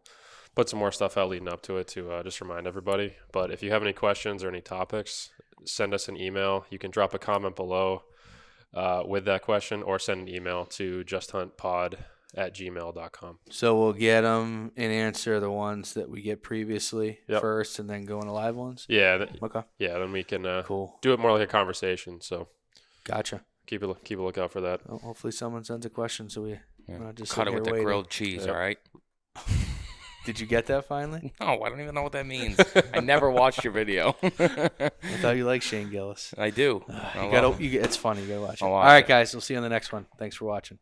put some more stuff out leading up to it to just remind everybody. But if you have any questions or any topics, send us an email. You can drop a comment below with that question or send an email to justhuntpod@gmail.com. So we'll get them and answer the ones that we get previously first and then go into live ones? Yeah. Okay. Yeah, then we can cool. do it more like a conversation. So gotcha. Keep a lookout for that. Well, hopefully someone sends a question so we Yeah. Just cut it with the waiting. grilled cheese, all right? Did you get that finally? No, I don't even know what that means. I never watched your video. I thought you liked Shane Gillis. I do. It's funny. You got to watch it. I'll All watch right, it. guys. We'll see you on the next one. Thanks for watching.